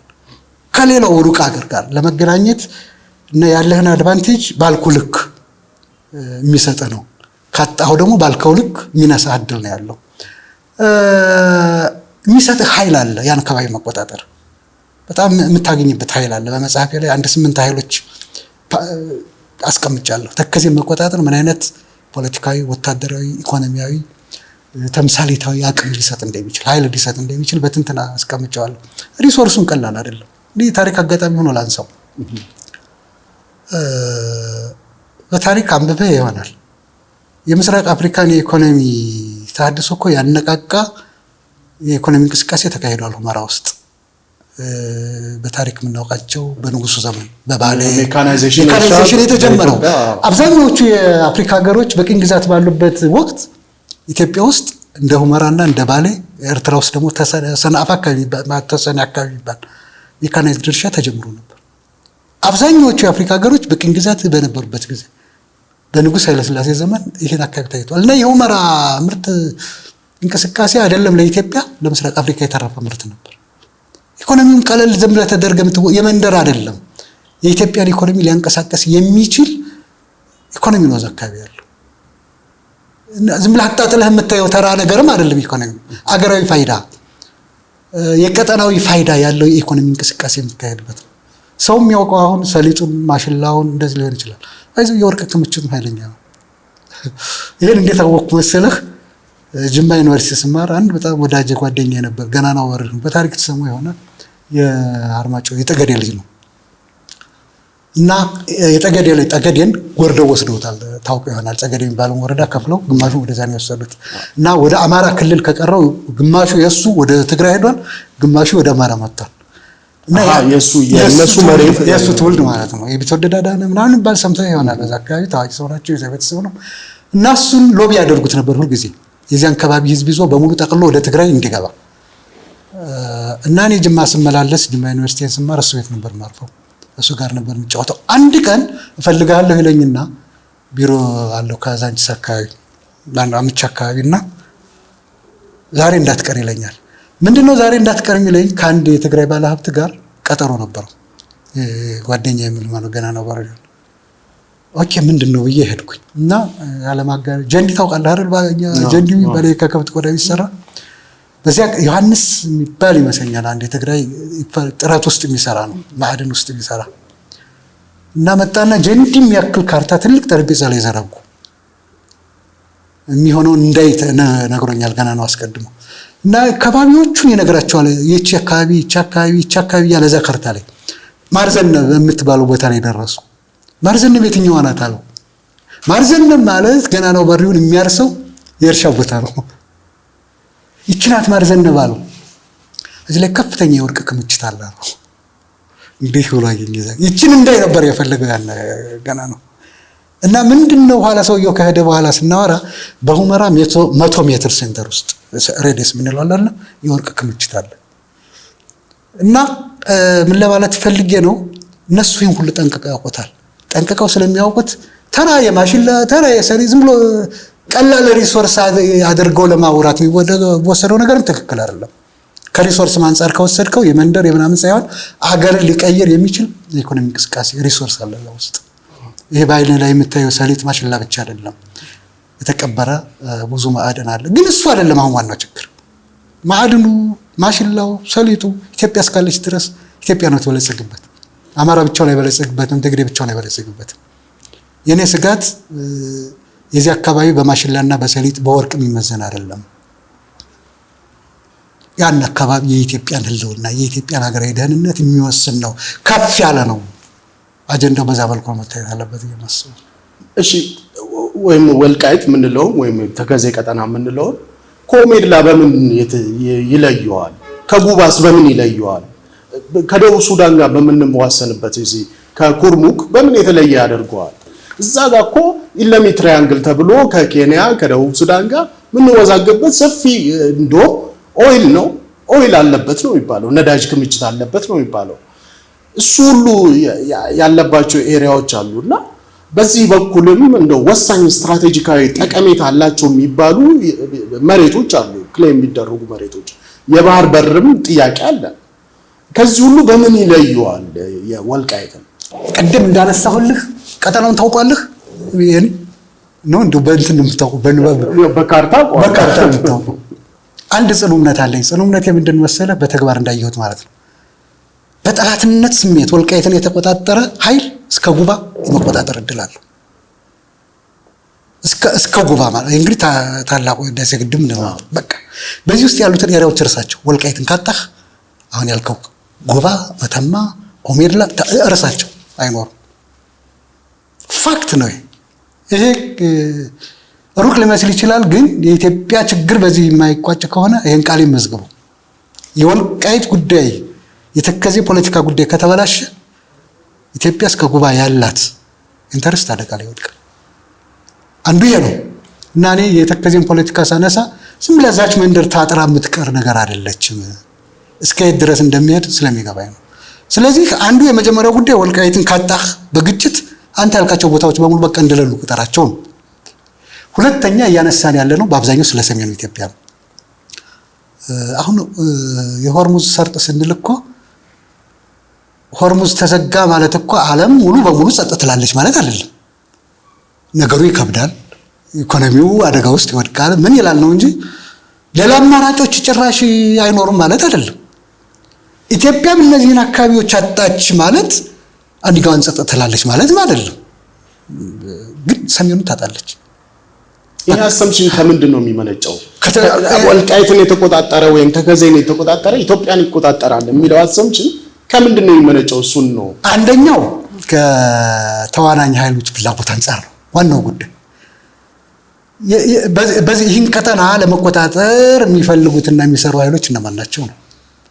ከሌላው ሩቅ ሀገር ጋር ለመገናኘት እና ያለህን አድቫንቴጅ ባልኩ ልክ የሚሰጥ ነው። ካጣሁ ደግሞ ባልከው ልክ የሚነሳ እድል ነው ያለው። የሚሰጥህ ኃይል አለ። ያን አካባቢ መቆጣጠር በጣም የምታገኝበት ኃይል አለ። በመጽሐፌ ላይ 8 ኃይሎች አስቀምጫለሁ። ተከዜን መቆጣጠር ምን አይነት ፖለቲካዊ፣ ወታደራዊ፣ ኢኮኖሚያዊ፣ ተምሳሌታዊ አቅም ሊሰጥ እንደሚችል ኃይል ሊሰጥ እንደሚችል በትንትና አስቀምጫለሁ። ሪሶርሱን ቀላል አይደለም። እንዲህ ታሪክ አጋጣሚ ሆኖ ላንሳው። በታሪክ አንብበ ይሆናል የምስራቅ አፍሪካን የኢኮኖሚ ተሐድሶ እኮ ያነቃቃ የኢኮኖሚ እንቅስቃሴ ተካሂዷል ሁመራ ውስጥ። በታሪክ የምናውቃቸው በንጉሱ ዘመን በባሌ ሜካናይዜሽን የተጀመረው አብዛኛዎቹ የአፍሪካ ሀገሮች በቅኝ ግዛት ባሉበት ወቅት ኢትዮጵያ ውስጥ እንደ ሁመራና እንደ ባሌ፣ ኤርትራ ውስጥ ደግሞ ሰንአፍ አካባቢ ይባል ሜካናይዝድ እርሻ ተጀምሮ ነበር። አብዛኛዎቹ የአፍሪካ ሀገሮች በቅኝ ግዛት በነበሩበት ጊዜ በንጉስ ኃይለሥላሴ ዘመን ይሄን አካባቢ ታይቷል። እና የሁመራ ምርት እንቅስቃሴ አይደለም ለኢትዮጵያ ለምስራቅ አፍሪካ የተረፈ ምርት ነበር። ኢኮኖሚውን ቀለል ዝም ብለህ ተደርገህ የመንደር አይደለም። የኢትዮጵያን ኢኮኖሚ ሊያንቀሳቀስ የሚችል ኢኮኖሚ ነው አካባቢ ያለው። ዝም ብለህ አጣጥለህ የምታየው ተራ ነገርም አይደለም። ኢኮኖሚ አገራዊ ፋይዳ፣ የቀጠናዊ ፋይዳ ያለው የኢኮኖሚ እንቅስቃሴ የሚካሄድበት ነው። ሰው የሚያውቀው አሁን ሰሊጡን፣ ማሽላውን እንደዚህ ሊሆን ይችላል። አይዞህ የወርቅ ክምችቱም ኃይለኛ ነው። ይሄን እንዴት አወቅኩ መሰለህ? ጅማ ዩኒቨርሲቲ ስማር አንድ በጣም ወዳጅ ጓደኛ ነበር። ገናናው ወረድ ነው። በታሪክ ተሰሙ የሆነ የአርማጭሆ የጠገዴ ልጅ ነው እና ጠገዴን ጎርደው ወስደውታል። ታውቀው ይሆናል። ጠገዴ የሚባለውን ወረዳ ከፍለው ግማሹ ወደዛ ነው የወሰዱት እና ወደ አማራ ክልል ከቀረው ግማሹ የሱ ወደ ትግራይ ሄዷል፣ ግማሹ ወደ አማራ መጥቷል። እና የሱ መሬት የሱ ትውልድ ማለት ነው። የቢትወደድ አዳነ ምናምን ባል ሰምተው ይሆናል። በዛ አካባቢ ታዋቂ ሰው ናቸው። የዛ ቤተሰብ ነው እና እሱን ሎቢ ያደርጉት ነበር ሁልጊዜ የዚያን አካባቢ ህዝብ ይዞ በሙሉ ጠቅሎ ወደ ትግራይ እንዲገባ እና እኔ ጅማ ስመላለስ ጅማ ዩኒቨርሲቲን ስማር እሱ ቤት ነበር ማርፈው፣ እሱ ጋር ነበር የምጫወተው። አንድ ቀን እፈልጋለሁ ይለኝና ቢሮ አለው ካዛንቺስ አካባቢ አምቻ አካባቢና ዛሬ እንዳትቀር ይለኛል። ምንድነው ዛሬ እንዳትቀር የሚለኝ? ከአንድ የትግራይ ባለሀብት ጋር ቀጠሮ ነበረው። ጓደኛ የሚል ማለት ገና ነው ባረው። ኦኬ ምንድነው ብዬ ሄድኩኝ እና ያለማጋር ጀንዲ ታውቃለህ አይደል? ጀንዲ የሚባል ከከብት ቆዳ የሚሰራ በዚያ ዮሐንስ የሚባል ይመስለኛል አንድ የትግራይ ጥረት ውስጥ የሚሰራ ነው፣ ማዕድን ውስጥ የሚሰራ እና መጣና ጀንዲ የሚያክል ካርታ ትልቅ ጠረጴዛ ላይ ዘረጉ። የሚሆነውን እንዳይት ነግሮኛል ገና ነው አስቀድሞ እና አካባቢዎቹን ይነግራቸዋል። ይቺ አካባቢ ያለ እዛ ካርታ ላይ ማርዘነብ የምትባለው ቦታ ላይ ደረሱ። ማርዘነብ የትኛዋ ናት አለው። ማርዘነብ ማለት ገና ነው በሪውን የሚያርሰው የእርሻው ቦታ ነው። ይቺ ናት ማርዘነብ አለው። እዚህ ላይ ከፍተኛ የወርቅ ክምችት አለ ነው እንግዲህ ብሎ አገኘ። ይቺን እንዳይ ነበር የፈለገው ያን ገና ነው። እና ምንድነው ኋላ ሰውየው ከሄደ በኋላ ስናወራ በሁመራ 100 ሜትር ሴንተር ውስጥ ሬዲየስ ምንለው አለ የወርቅ ክምችት አለ። እና ምን ለማለት ፈልጌ ነው እነሱ ይሄን ሁሉ ጠንቅቀው ያውቁታል። ጠንቅቀው ስለሚያውቁት ተራ የማሽላ ተራ የሰሪ ዝም ብሎ ቀላል ሪሶርስ አድርገው ለማውራት የሚወሰደው ነገርም ትክክል አይደለም። ከሪሶርስ አንፃር ከወሰድከው የመንደር የምናምን ሳይሆን አገርን ሊቀይር የሚችል የኢኮኖሚ እንቅስቃሴ ሪሶርስ አለ ውስጥ። ይሄ ባይል ላይ የምታየው ሰሊጥ ማሽላ ብቻ አይደለም፣ የተቀበረ ብዙ ማዕድን አለ። ግን እሱ አይደለም አሁን ዋናው ችግር። ማዕድኑ፣ ማሽላው፣ ሰሊጡ ኢትዮጵያ እስካለች ድረስ ኢትዮጵያ ነው ተበለጸግበት። አማራ ብቻውን አይበለጸግበትም፣ ትግሬ ብቻውን አይበለጸግበትም። የኔ ስጋት የዚህ አካባቢ በማሽላና በሰሊጥ በወርቅ የሚመዘን አይደለም። ያን አካባቢ የኢትዮጵያን ህልውና የኢትዮጵያን ሀገራዊ ደህንነት የሚወስን ነው፣ ከፍ ያለ ነው። አጀንዳው በዛ መልኩ መታየት አለበት እየመሰለ።
እሺ ወይም ወልቃይት ምንለው ወይም ተከዜ ቀጠና ምንለው ከኦሜድላ በምን ይለየዋል? ከጉባስ በምን ይለየዋል? ከደቡብ ሱዳን ጋር በምንዋሰንበት እዚህ ከኩርሙክ በምን የተለየ ያደርገዋል? እዛ ጋር እኮ ኢለሚ ትራያንግል ተብሎ ከኬንያ ከደቡብ ሱዳን ጋር ምንወዛገብበት ሰፊ እንዶ ኦይል ነው፣ ኦይል አለበት ነው የሚባለው፣ ነዳጅ ክምችት አለበት ነው የሚባለው። እሱ ሁሉ ያለባቸው ኤሪያዎች አሉና በዚህ በኩልም እንደው ወሳኝ ስትራቴጂካዊ ጠቀሜታ አላቸው የሚባሉ መሬቶች አሉ፣ ክሌም የሚደረጉ መሬቶች። የባህር በርም ጥያቄ አለ። ከዚህ ሁሉ በምን ይለየዋል የወልቃይትን?
ቅድም እንዳነሳሁልህ ቀጠናውን ታውቋለህ? ይሄን ነው እንደው በእንትን የምታውቀው
በካርታ
የምታውቀው። አንድ ጽኑ እምነት አለኝ። ጽኑ እምነት የምንድን መሰለህ? በተግባር እንዳየሁት ማለት ነው። በጠላትነት ስሜት ወልቃይትን የተቆጣጠረ ኃይል እስከ ጉባ የመቆጣጠር እድል አለው። እስከ ጉባ ማለት እንግዲህ ታላቁ ህዳሴ ግድብ ነው። በቃ በዚህ ውስጥ ያሉትን ኤሪያዎች እርሳቸው። ወልቃይትን ካጣህ አሁን ያልከው ጉባ፣ መተማ፣ ኦሜድላ እርሳቸው፣ አይኖርም። ፋክት ነው ይሄ። ሩቅ ሊመስል ይችላል፣ ግን የኢትዮጵያ ችግር በዚህ የማይቋጭ ከሆነ ይሄን ቃል ይመዝግቡ። የወልቃይት ጉዳይ የተከዜ ፖለቲካ ጉዳይ ከተበላሸ ኢትዮጵያ እስከ ጉባ ያላት ኢንተረስት አደጋ ላይ ይወድቃል። አንዱ ይሄ ነው እና እኔ የተከዜን ፖለቲካ ሳነሳ ዝም ብላ እዛች መንደር ታጥራ የምትቀር ነገር አይደለችም። እስከ የት ድረስ እንደሚሄድ ስለሚገባኝ ነው። ስለዚህ አንዱ የመጀመሪያው ጉዳይ ወልቃይትን ካጣህ በግጭት አንተ ያልካቸው ቦታዎች በሙሉ በቃ እንደሌሉ ቁጠራቸው ነው። ሁለተኛ እያነሳን ያለ ነው በአብዛኛው ስለ ሰሜኑ ኢትዮጵያ ነው። አሁን የሆርሙዝ ሰርጥ ስንል እኮ ሆርሙዝ ተዘጋ ማለት እኮ ዓለም ሙሉ በሙሉ ጸጥ ትላለች ማለት አይደለም። ነገሩ ይከብዳል፣ ኢኮኖሚው አደጋ ውስጥ ይወድቃል፣ ምን ይላል ነው እንጂ ሌላ አማራጮች ጭራሽ አይኖሩም ማለት አይደለም። ኢትዮጵያም እነዚህን አካባቢዎች አጣች ማለት አንዲጋውን ጸጥ ትላለች ማለት አይደለም። ግን ሰሜኑን ታጣለች።
ይህ አሰምሽን ከምንድን ነው የሚመነጨው? ወልቃይትን የተቆጣጠረ ወይም ተከዜን የተቆጣጠረ ኢትዮጵያን ይቆጣጠራል የሚለው አሰምሽን ከምንድን ነው የሚመነጨው? እሱን ነው
አንደኛው ከተዋናኝ ኃይሎች ፍላጎት አንጻር ነው ዋናው ጉዳይ። በዚህ ይህን ቀጠና ለመቆጣጠር የሚፈልጉትና የሚሰሩ ኃይሎች እነማን ናቸው ነው?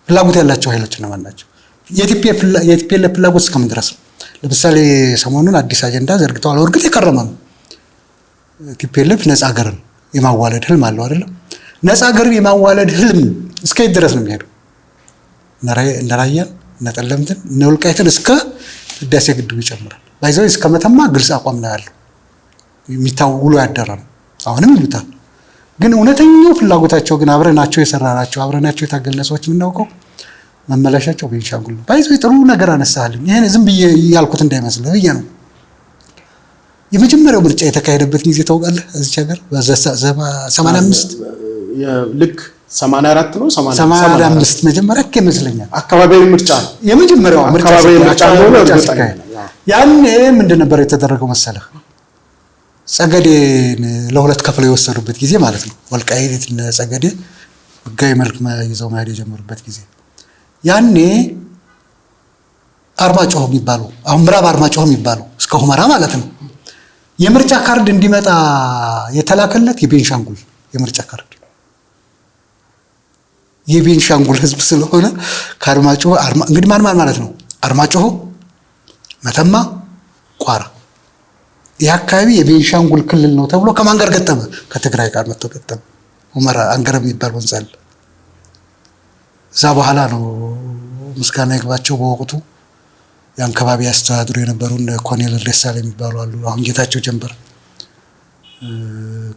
ፍላጎት ያላቸው ኃይሎች እነማን ናቸው? የቲፒኤልኤፍ ፍላጎት እስከምን ድረስ ነው? ለምሳሌ ሰሞኑን አዲስ አጀንዳ ዘርግተዋል። እርግጥ የከረመ ነው። ቲፒኤልኤፍ ነፃ ሀገርን የማዋለድ ህልም አለው አይደለም? ነፃ ሀገርን የማዋለድ ህልም እስከ የት ድረስ ነው የሚሄደው? እነ ራያን፣ እነ ጠለምትን፣ እነ ወልቃይትን እስከ ህዳሴ ግድቡ ይጨምራል። ባይዘው እስከ መተማ ግልጽ አቋም ነው ያለው። የሚታውሉ ያደረ ነው። አሁንም ይሉታል። ግን እውነተኛው ፍላጎታቸው ግን አብረናቸው የሰራናቸው አብረናቸው የታገልነ ሰዎች የምናውቀው መመለሻቸው ቤንሻንጉል ነው። ባይዘው ጥሩ ነገር አነሳልኝ። ይሄን ዝም ብዬ ያልኩት እንዳይመስልህ ብዬ ነው። የመጀመሪያው ምርጫ የተካሄደበት ጊዜ ታውቃለህ? እዚህ ሀገር በ85
ልክ 84 ነው
85 መጀመሪያ ይመስለኛል
አካባቢያዊ ምርጫ ነው።
የመጀመሪያው
አካባቢያዊ ምርጫ ነው።
ያኔ ምንድን ነበር የተደረገው መሰለህ? ጸገዴን ለሁለት ከፍለው የወሰዱበት ጊዜ ማለት ነው። ወልቃይት እና ጸገዴ ህጋዊ መልክ ይዘው መሄድ የጀመሩበት ጊዜ ያኔ አርማጭሆ የሚባለው አሁን ምዕራብ አርማጭሆ የሚባለው እስከ ሁመራ ማለት ነው የምርጫ ካርድ እንዲመጣ የተላከለት የቤንሻንጉል የምርጫ ካርድ የቤንሻንጉል ህዝብ ስለሆነ ከአርማጭሆ እንግዲህ ማን ማለት ነው? አርማጭሆ፣ መተማ፣ ቋራ ይህ አካባቢ የቤንሻንጉል ክልል ነው ተብሎ ከማን ጋር ገጠመ? ከትግራይ ጋር መጥቶ ገጠመ። ሁመራ አንገረብ የሚባል ወንዝ አለ። እዛ በኋላ ነው ምስጋና ይግባቸው በወቅቱ ያን አካባቢ ያስተዳድሩ የነበሩ ኮሎኔል ደሳለኝ የሚባሉ አሉ። አሁን ጌታቸው ጀንበር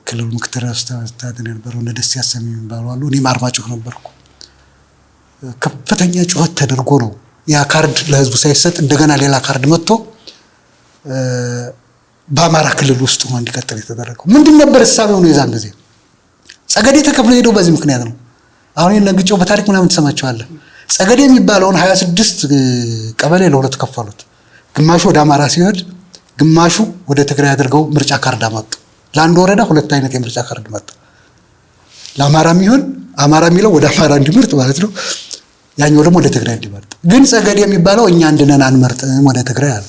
ክልሉ ምክትል አስተዳዳሪ የነበሩ ደስ ያሰኝ የሚባሉ አሉ። እኔም አርማጭሆ ነበርኩ። ከፍተኛ ጩኸት ተደርጎ ነው ያ ካርድ ለህዝቡ ሳይሰጥ እንደገና ሌላ ካርድ መጥቶ በአማራ ክልል ውስጥ ሆኖ እንዲቀጥል የተደረገው ምንድን ነበር እሳቤው ነው? የዛን ጊዜ ጸገዴ ተከፍሎ ሄደው በዚህ ምክንያት ነው። አሁን የነግጨው በታሪክ ምናምን ትሰማቸዋለህ። ጸገዴ የሚባለውን 26 ቀበሌ ለሁለት ከፈሉት። ግማሹ ወደ አማራ ሲሄድ፣ ግማሹ ወደ ትግራይ አድርገው ምርጫ ካርድ አመጡ። ለአንድ ወረዳ ሁለት አይነት የምርጫ ካርድ መጣ። ለአማራ የሚሆን አማራ የሚለው ወደ አማራ እንዲመርጥ ማለት ነው፣ ያኛው ደግሞ ወደ ትግራይ እንዲመርጥ። ግን ጸገዴ የሚባለው እኛ አንድነን አንመርጥም ወደ ትግራይ አለ።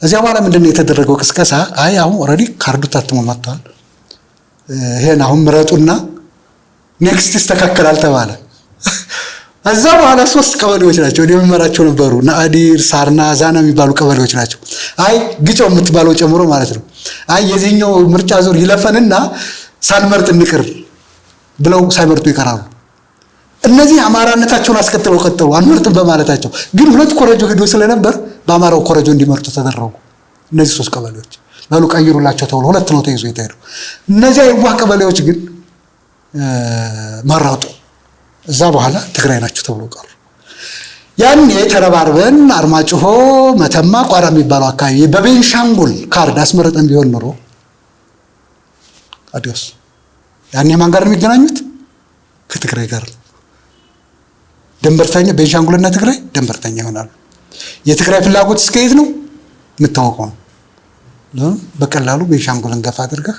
እዚያ በኋላ ምንድነው የተደረገው ቅስቀሳ? አይ አሁን ኦልሬዲ ካርዱ ታትሞ መጥቷል፣ ይሄን አሁን ምረጡና ኔክስት ይስተካከላል ተባለ። እዛ በኋላ 3 ቀበሌዎች ናቸው እኔ የምመራቸው ነበሩ። ናአዲር፣ ሳርና፣ ዛና የሚባሉ ቀበሌዎች ናቸው። አይ ግጫው የምትባለው ጨምሮ ማለት ነው። አይ የዚህኛው ምርጫ ዙር ይለፈንና ሳንመርጥ እንቅር ብለው ሳይመርጡ ይቀራሉ። እነዚህ አማራነታቸውን አስከትለው ቀጠሉ አንመርጥም በማለታቸው። ግን 2 ኮረጆ ሄዶ ስለነበር በአማራው ኮረጆ እንዲመርጡ ተደረጉ። እነዚህ 3 ቀበሌዎች በሉ ቀይሩላቸው ተብሎ 2 ነው ተይዞ የተሄደው። እነዚያ የዋህ ቀበሌዎች ግን መረጡ። እዛ በኋላ ትግራይ ናቸው ተብሎ ቀሩ። ያኔ ተረባርበን አርማጭሆ፣ መተማ፣ ቋራ የሚባለው አካባቢ በቤንሻንጉል ካርድ አስመረጠን ቢሆን ኖሮ አዲስ ያኔ ማን ጋር የሚገናኙት? ከትግራይ ጋር ነው። ደንበርተኛ ቤንሻንጉልና ትግራይ ደንበርተኛ ይሆናሉ። የትግራይ ፍላጎት እስከ የት ነው የምታወቀው ነው። በቀላሉ ቤንሻንጉልን ገፋ አድርገህ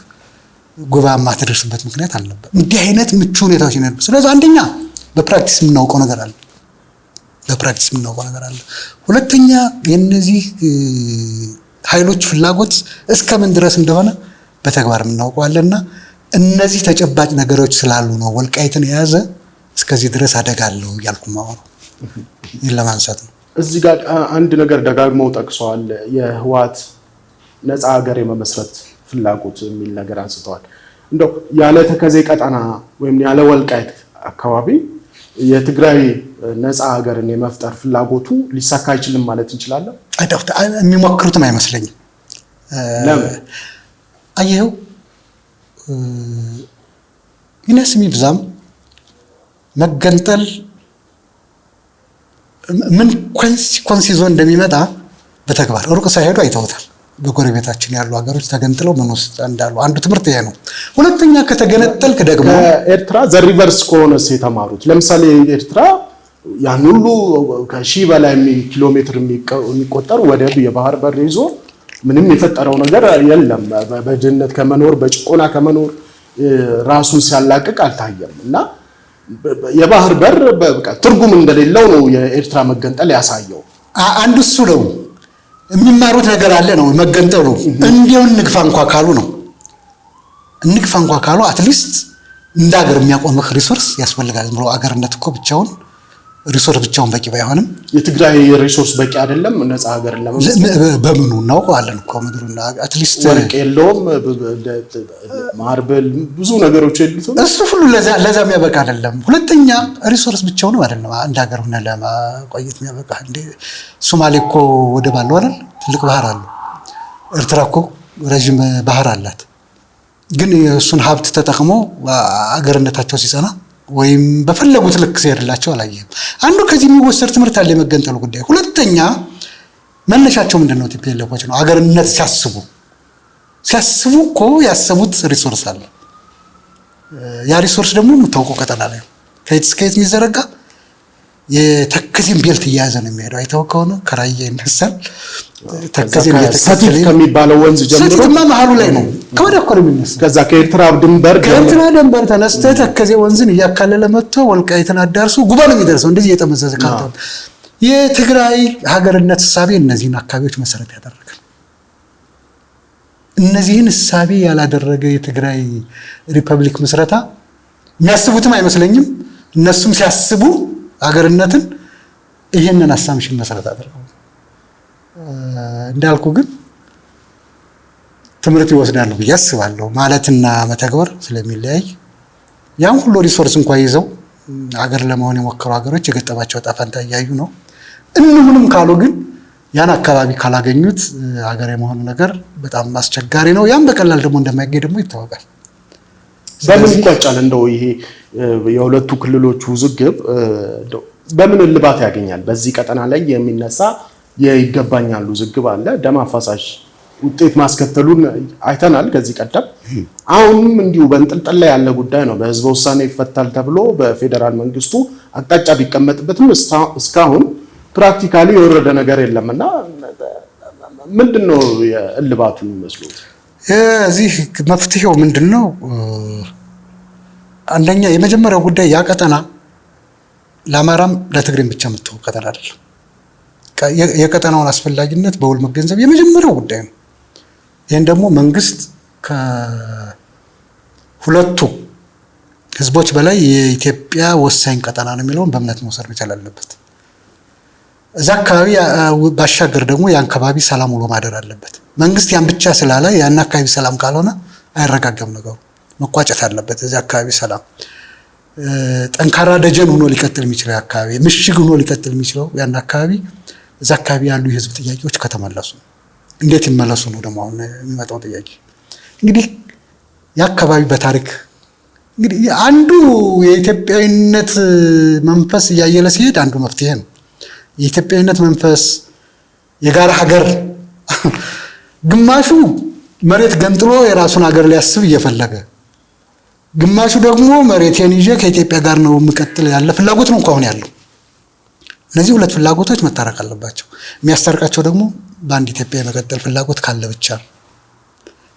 ጉባ ማትደርስበት ምክንያት አልነበር። እንዲህ አይነት ምቹ ሁኔታዎች ነበር። ስለዚህ አንደኛ በፕራክቲስ የምናውቀው ነገር አለ። ሁለተኛ የነዚህ ኃይሎች ፍላጎት እስከምን ድረስ እንደሆነ በተግባር የምናውቀው አለና እነዚህ ተጨባጭ ነገሮች ስላሉ ነው ወልቃይትን የያዘ እስከዚህ ድረስ አደጋ አለው እያልኩ ማወራው ይህን ለማንሳት ነው።
እዚህ ጋር አንድ ነገር ደጋግመው ጠቅሰዋል። የህወሓት ነፃ ሀገር የመመስረት ፍላጎት የሚል ነገር አንስተዋል። እንደው ያለ ተከዜ ቀጠና ወይም ያለ ወልቃይት አካባቢ የትግራይ ነፃ ሀገርን የመፍጠር ፍላጎቱ ሊሳካ አይችልም ማለት እንችላለን?
የሚሞክሩትም አይመስለኝም።
ለምን?
አየኸው ይነስም ይብዛም መገንጠል ምን ኮንሲኮንስ ይዞ እንደሚመጣ በተግባር ሩቅ ሳይሄዱ አይተውታል። በጎረቤታችን ያሉ ሀገሮች ተገንጥለው ምን ውስጥ እንዳሉ አንዱ ትምህርት ይሄ ነው። ሁለተኛ ከተገነጠልክ ደግሞ
ኤርትራ ዘሪቨርስ ከሆነስ የተማሩት ለምሳሌ ኤርትራ ያን ሁሉ ከሺህ በላይ ኪሎ ሜትር የሚቆጠር ወደብ የባህር በር ይዞ ምንም የፈጠረው ነገር የለም። በድህነት ከመኖር በጭቆና ከመኖር ራሱን ሲያላቅቅ አልታየም። እና የባህር በር በቃ ትርጉም እንደሌለው ነው የኤርትራ መገንጠል ያሳየው።
አንዱ እሱ ነው። የሚማሩት ነገር አለ ነው መገንጠሉ። እንዲያው እንግፋ እንኳን ካሉ አትሊስት እንደ ሀገር የሚያቆምህ ሪሶርስ ያስፈልጋል። ብሎ ሀገርነት እኮ ብቻውን ሪሶርስ ብቻውን በቂ ባይሆንም
የትግራይ ሪሶርስ በቂ አይደለም። ነፃ ሀገር
በምኑ እናውቀዋለን እኮ ምድሩና አትሊስት
ወርቅ የለውም፣ ማርብል ብዙ ነገሮች የሉትም።
እሱ ሁሉ ለዛ የሚያበቃ አይደለም። ሁለተኛ ሪሶርስ ብቻውን አይደለም አንድ ሀገር ሆነ ለማቆየት የሚያበቃ። እንደ ሶማሌ እኮ ወደብ አለው አይደል? ትልቅ ባህር አለው። ኤርትራ እኮ ረጅም ባህር አላት። ግን እሱን ሀብት ተጠቅሞ ሀገርነታቸው ሲጸና ወይም በፈለጉት ልክ ሲሄድላቸው አላየም። አንዱ ከዚህ የሚወሰድ ትምህርት አለ የመገንጠሉ ጉዳይ። ሁለተኛ መነሻቸው ምንድነው? ቲፒኤልኤፎች ነው ሀገርነት ሲያስቡ እኮ ያሰቡት ሪሶርስ አለ። ያ ሪሶርስ ደግሞ የምታውቀው ቀጠና ላይ ከየት እስከ የት የሚዘረጋ የተከዜን ቤልት እየያዘ ነው የሚሄደው። አይተው ከሆነ ከራያ ይነሳል ተከዜን
ሰቲት ከሚባለው ወንዝ ጀምሮ
ሰቲትማ መሀሉ ላይ ነው። ከወዲያ እኮ ነው የሚነሳው።
ከዛ ከኤርትራ ድንበር
ተነስተህ ተከዜ ወንዝን እያካለለ መጥቶ ወልቃይትን አዳርሶ ጉባ ነው የሚደርሰው። እንደዚህ እየጠመዘዘ ካርታ የትግራይ ሀገርነት እሳቤ እነዚህን አካባቢዎች መሰረት ያደረገ እነዚህን እሳቤ ያላደረገ የትግራይ ሪፐብሊክ ምስረታ የሚያስቡትም አይመስለኝም። እነሱም ሲያስቡ ሀገርነትን ይሄንን አሳምሽን መሰረት አድርገው እንዳልኩ ግን ትምህርት ይወስዳሉ ብዬ አስባለሁ። ማለትና መተግበር ስለሚለያይ ያን ሁሉ ሪሶርስ እንኳን ይዘው ሀገር ለመሆን የሞከሩ ሀገሮች የገጠማቸው ጣፋንታ እያዩ ነው። እንሁንም ካሉ ግን ያን አካባቢ ካላገኙት ሀገር የመሆኑ ነገር በጣም አስቸጋሪ ነው። ያን በቀላል ደግሞ እንደማይገኝ ደግሞ ይታወቃል።
በምን ይቋጫል? እንደው ይሄ የሁለቱ ክልሎች ውዝግብ በምን እልባት ያገኛል? በዚህ ቀጠና ላይ የሚነሳ የይገባኛል ውዝግብ አለ። ደም አፋሳሽ ውጤት ማስከተሉን አይተናል ከዚህ ቀደም። አሁንም እንዲሁ በእንጥልጥል ላይ ያለ ጉዳይ ነው። በህዝበ ውሳኔ ይፈታል ተብሎ በፌዴራል መንግስቱ አቅጣጫ ቢቀመጥበትም እስካሁን ፕራክቲካሊ የወረደ ነገር የለምና ምንድነው የእልባቱ የሚመስሉት?
እዚህ መፍትሄው ምንድነው? አንደኛ የመጀመሪያው ጉዳይ ያ ቀጠና ለአማራም ለትግሬም ብቻ የምትተው ቀጠና አይደለም። የቀጠናውን አስፈላጊነት በውል መገንዘብ የመጀመሪያው ጉዳይ ነው። ይህን ደግሞ መንግስት ከሁለቱ ህዝቦች በላይ የኢትዮጵያ ወሳኝ ቀጠና ነው የሚለውን በእምነት መውሰድ መቻል አለበት። እዛ አካባቢ ባሻገር ደግሞ ያን አካባቢ ሰላም ውሎ ማደር አለበት። መንግስት ያን ብቻ ስላለ ያን አካባቢ ሰላም ካልሆነ አይረጋጋም ነገሩ፣ መቋጨት አለበት። እዛ አካባቢ ሰላም ጠንካራ ደጀን ሆኖ ሊቀጥል የሚችለው አካባቢ ምሽግ ሆኖ ሊቀጥል የሚችለው ያን አካባቢ እዛ አካባቢ ያሉ የህዝብ ጥያቄዎች ከተመለሱ እንዴት ይመለሱ ነው ደግሞ አሁን የሚመጣው ጥያቄ። እንግዲህ የአካባቢ በታሪክ እንግዲህ አንዱ የኢትዮጵያዊነት መንፈስ እያየለ ሲሄድ አንዱ መፍትሄ ነው። የኢትዮጵያዊነት መንፈስ የጋራ ሀገር ግማሹ መሬት ገንጥሎ የራሱን ሀገር ሊያስብ እየፈለገ፣ ግማሹ ደግሞ መሬቴን ይዤ ከኢትዮጵያ ጋር ነው የምቀጥል ያለ ፍላጎት ነው እንኳን ያለው። እነዚህ ሁለት ፍላጎቶች መታረቅ አለባቸው። የሚያስታርቃቸው ደግሞ በአንድ ኢትዮጵያ የመቀጠል ፍላጎት ካለ ብቻ ነው።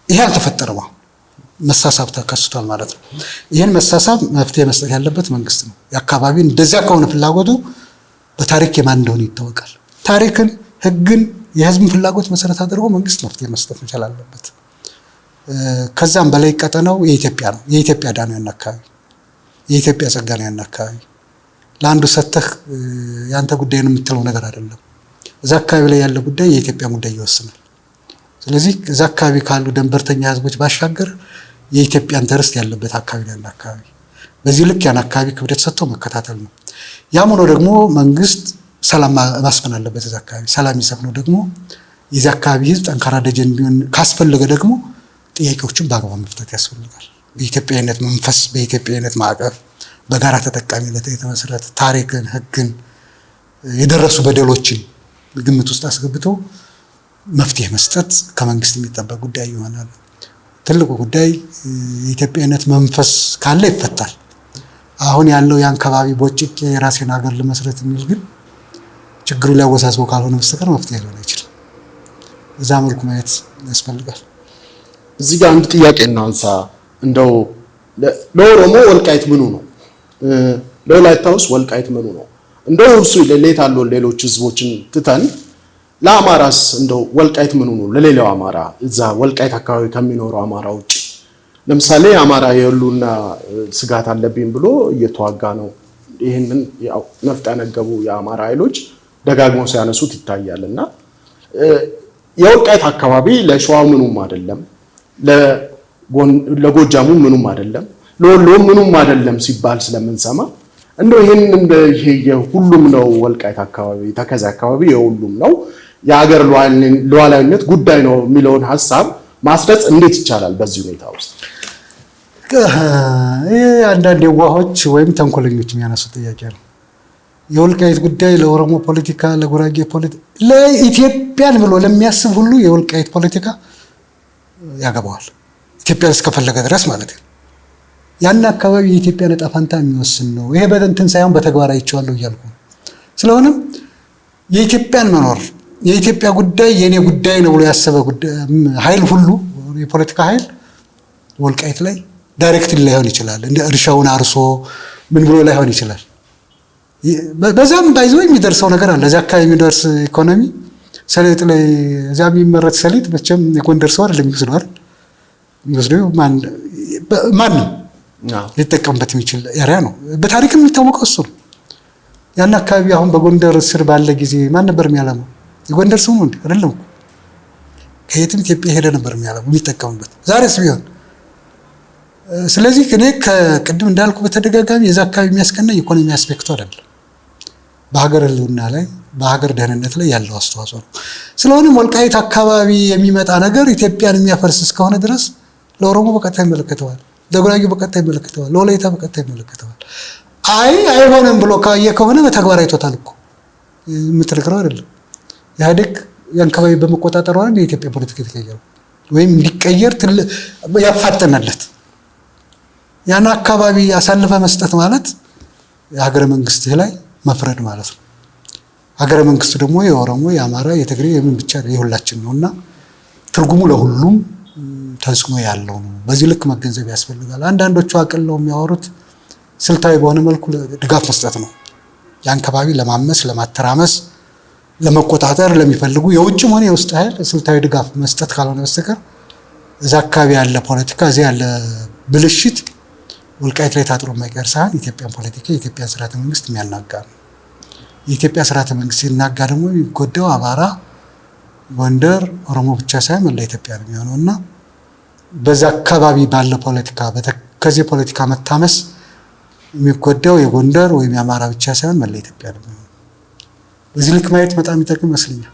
ይሄ አልተፈጠረም። መሳሳብ ተከስቷል ማለት ነው። ይህን መሳሳብ መፍትሄ መስጠት ያለበት መንግስት ነው። የአካባቢን እንደዚያ ከሆነ ፍላጎቱ በታሪክ የማን እንደሆነ ይታወቃል። ታሪክን፣ ህግን፣ የህዝብን ፍላጎት መሰረት አድርጎ መንግስት መፍትሄ መስጠት መቻል አለበት። ከዛም በላይ ቀጠናው የኢትዮጵያ ነው። የኢትዮጵያ ዕዳ ነው ያን አካባቢ፣ የኢትዮጵያ ጸጋ ነው ያን አካባቢ። ለአንዱ ሰተህ ያንተ ጉዳይ ነው የምትለው ነገር አይደለም። እዛ አካባቢ ላይ ያለ ጉዳይ የኢትዮጵያ ጉዳይ ይወስናል። ስለዚህ እዛ አካባቢ ካሉ ደንበርተኛ ህዝቦች ባሻገር የኢትዮጵያን ተርስት ያለበት አካባቢ ያን አካባቢ በዚህ ልክ ያን አካባቢ ክብደት ሰጥቶ መከታተል ነው። ያም ሆኖ ደግሞ መንግስት ሰላም ማስፈን አለበት። እዛ አካባቢ ሰላም የሚሰፍነው ደግሞ የዚህ አካባቢ ህዝብ ጠንካራ ደጀን ቢሆን ካስፈለገ ደግሞ ጥያቄዎችን በአግባብ መፍታት ያስፈልጋል። በኢትዮጵያዊነት መንፈስ፣ በኢትዮጵያዊነት ማዕቀፍ፣ በጋራ ተጠቃሚነት የተመሰረተ ታሪክን፣ ህግን፣ የደረሱ በደሎችን ግምት ውስጥ አስገብቶ መፍትሄ መስጠት ከመንግስት የሚጠበቅ ጉዳይ ይሆናል። ትልቁ ጉዳይ የኢትዮጵያዊነት መንፈስ ካለ ይፈታል። አሁን ያለው ያን አካባቢ ቦጭቄ የራሴን ሀገር ልመስረት የሚል ግን ችግሩ ሊያወሳስበው ካልሆነ በስተቀር መፍትሄ ሊሆን አይችልም። እዛ መልኩ ማየት ያስፈልጋል።
እዚህ ጋር አንድ ጥያቄ እናንሳ። እንደው ለኦሮሞ ወልቃይት ምኑ ነው? ለወላይታውስ ወልቃይት ምኑ ነው? እንደው እሱ ሌት አሉ ሌሎች ህዝቦችን ትተን ለአማራስ እንደው ወልቃይት ምኑ ነው? ለሌላው አማራ እዛ ወልቃይት አካባቢ ከሚኖረው አማራ ውጭ ለምሳሌ አማራ የህልውና ስጋት አለብኝ ብሎ እየተዋጋ ነው። ይህንን ያው ነፍጥ ያነገቡ የአማራ ኃይሎች ደጋግመው ሲያነሱት ይታያልና የወልቃይት አካባቢ ለሸዋ ምኑም አይደለም፣ ለጎጃሙ ምኑም አይደለም፣ ለወሎ ምኑም አይደለም ሲባል ስለምንሰማ እንደው ይሄን እንደ ይሄ የሁሉም ነው ወልቃይት አካባቢ ተከዜ አካባቢ የሁሉም ነው የሀገር ሉዓላዊነት ጉዳይ ነው የሚለውን ሐሳብ ማስረጽ እንዴት ይቻላል? በዚህ ሁኔታ ውስጥ
አንዳንድ የዋሆች ወይም ተንኮለኞች የሚያነሱ ጥያቄ ነው። የወልቃይት ጉዳይ ለኦሮሞ ፖለቲካ፣ ለጉራጌ ፖለቲካ፣ ለኢትዮጵያን ብሎ ለሚያስብ ሁሉ የወልቃይት ፖለቲካ ያገባዋል። ኢትዮጵያን እስከፈለገ ድረስ ማለት ነው። ያን አካባቢ የኢትዮጵያን ዕጣ ፈንታ የሚወስን ነው። ይሄ በእንትን ሳይሆን በተግባር አይቼዋለሁ እያልኩ ነው። ስለሆነም የኢትዮጵያን መኖር የኢትዮጵያ ጉዳይ የኔ ጉዳይ ነው ብሎ ያሰበ ኃይል ሁሉ የፖለቲካ ኃይል ወልቃይት ላይ ዳይሬክት ላይሆን ይችላል። እንደ እርሻውን አርሶ ምን ብሎ ላይሆን ይችላል። በዛም ባይዞ የሚደርሰው ነገር አለ። እዚያ አካባቢ የሚደርስ ኢኮኖሚ ሰሊጥ ላይ እዚያ የሚመረት ሰሊጥ መቼም የጎንደር ሰው አይደለም የሚወስደው አይደል? የሚወስደው ማንም ሊጠቀምበት የሚችል ኤሪያ ነው። በታሪክ የሚታወቀው እሱ ነው። ያን አካባቢ አሁን በጎንደር ስር ባለ ጊዜ ማን ነበር የሚያለማው? የጎንደር ሰው ነው እንዴ? አይደለም። ከየትም ኢትዮጵያ ሄደ ነበር የሚያለማው የሚጠቀምበት። ዛሬስ ቢሆን ስለዚህ እኔ ከቅድም እንዳልኩ በተደጋጋሚ የዛ አካባቢ የሚያስቀና ኢኮኖሚ አስፔክቱ አይደለም፣ በሀገር ህልውና ላይ በሀገር ደህንነት ላይ ያለው አስተዋጽኦ ነው። ስለሆነም ወልቃይት አካባቢ የሚመጣ ነገር ኢትዮጵያን የሚያፈርስ እስከሆነ ድረስ ለኦሮሞ በቀጥታ ይመለከተዋል፣ ለጉራጌ በቀጥታ ይመለከተዋል፣ ለወላይታ በቀጥታ ይመለከተዋል። አይሆንም ብሎ ካየ ከሆነ በተግባር አይቶታል እኮ የምትልክረው አይደለም። ኢህአዴግ ያን አካባቢ በመቆጣጠሩ አይደል የኢትዮጵያ ፖለቲካ የተቀየረው ወይም እንዲቀየር ያፋጠነለት። ያን አካባቢ አሳልፈ መስጠት ማለት የሀገረ መንግስትህ ላይ መፍረድ ማለት ነው። ሀገረ መንግስቱ ደግሞ የኦሮሞ፣ የአማራ፣ የትግሬ የምን ብቻ የሁላችን ነውና ትርጉሙ ለሁሉም ተጽዕኖ ያለው ነው። በዚህ ልክ መገንዘብ ያስፈልጋል። አንዳንዶቹ አቅለው የሚያወሩት ስልታዊ በሆነ መልኩ ድጋፍ መስጠት ነው። ያን አካባቢ ለማመስ፣ ለማተራመስ፣ ለመቆጣጠር ለሚፈልጉ የውጭም ሆነ የውስጥ ኃይል ስልታዊ ድጋፍ መስጠት ካልሆነ በስተቀር እዛ አካባቢ ያለ ፖለቲካ እዚያ ያለ ብልሽት ወልቃይት ላይ ታጥሮ የማይቀር ሳይሆን የኢትዮጵያን ፖለቲካ የኢትዮጵያን ስርዓተ መንግስት የሚያናጋ ነው። የኢትዮጵያ ስርዓተ መንግስት ሲናጋ ደግሞ የሚጎዳው አማራ፣ ጎንደር፣ ኦሮሞ ብቻ ሳይሆን መላ ኢትዮጵያ ነው የሚሆነው እና በዛ አካባቢ ባለ ፖለቲካ ከዚህ ፖለቲካ መታመስ የሚጎዳው የጎንደር ወይም የአማራ ብቻ ሳይሆን መላ ኢትዮጵያ ነው የሚሆነው። በዚህ ልክ ማየት በጣም ይጠቅም ይመስለኛል።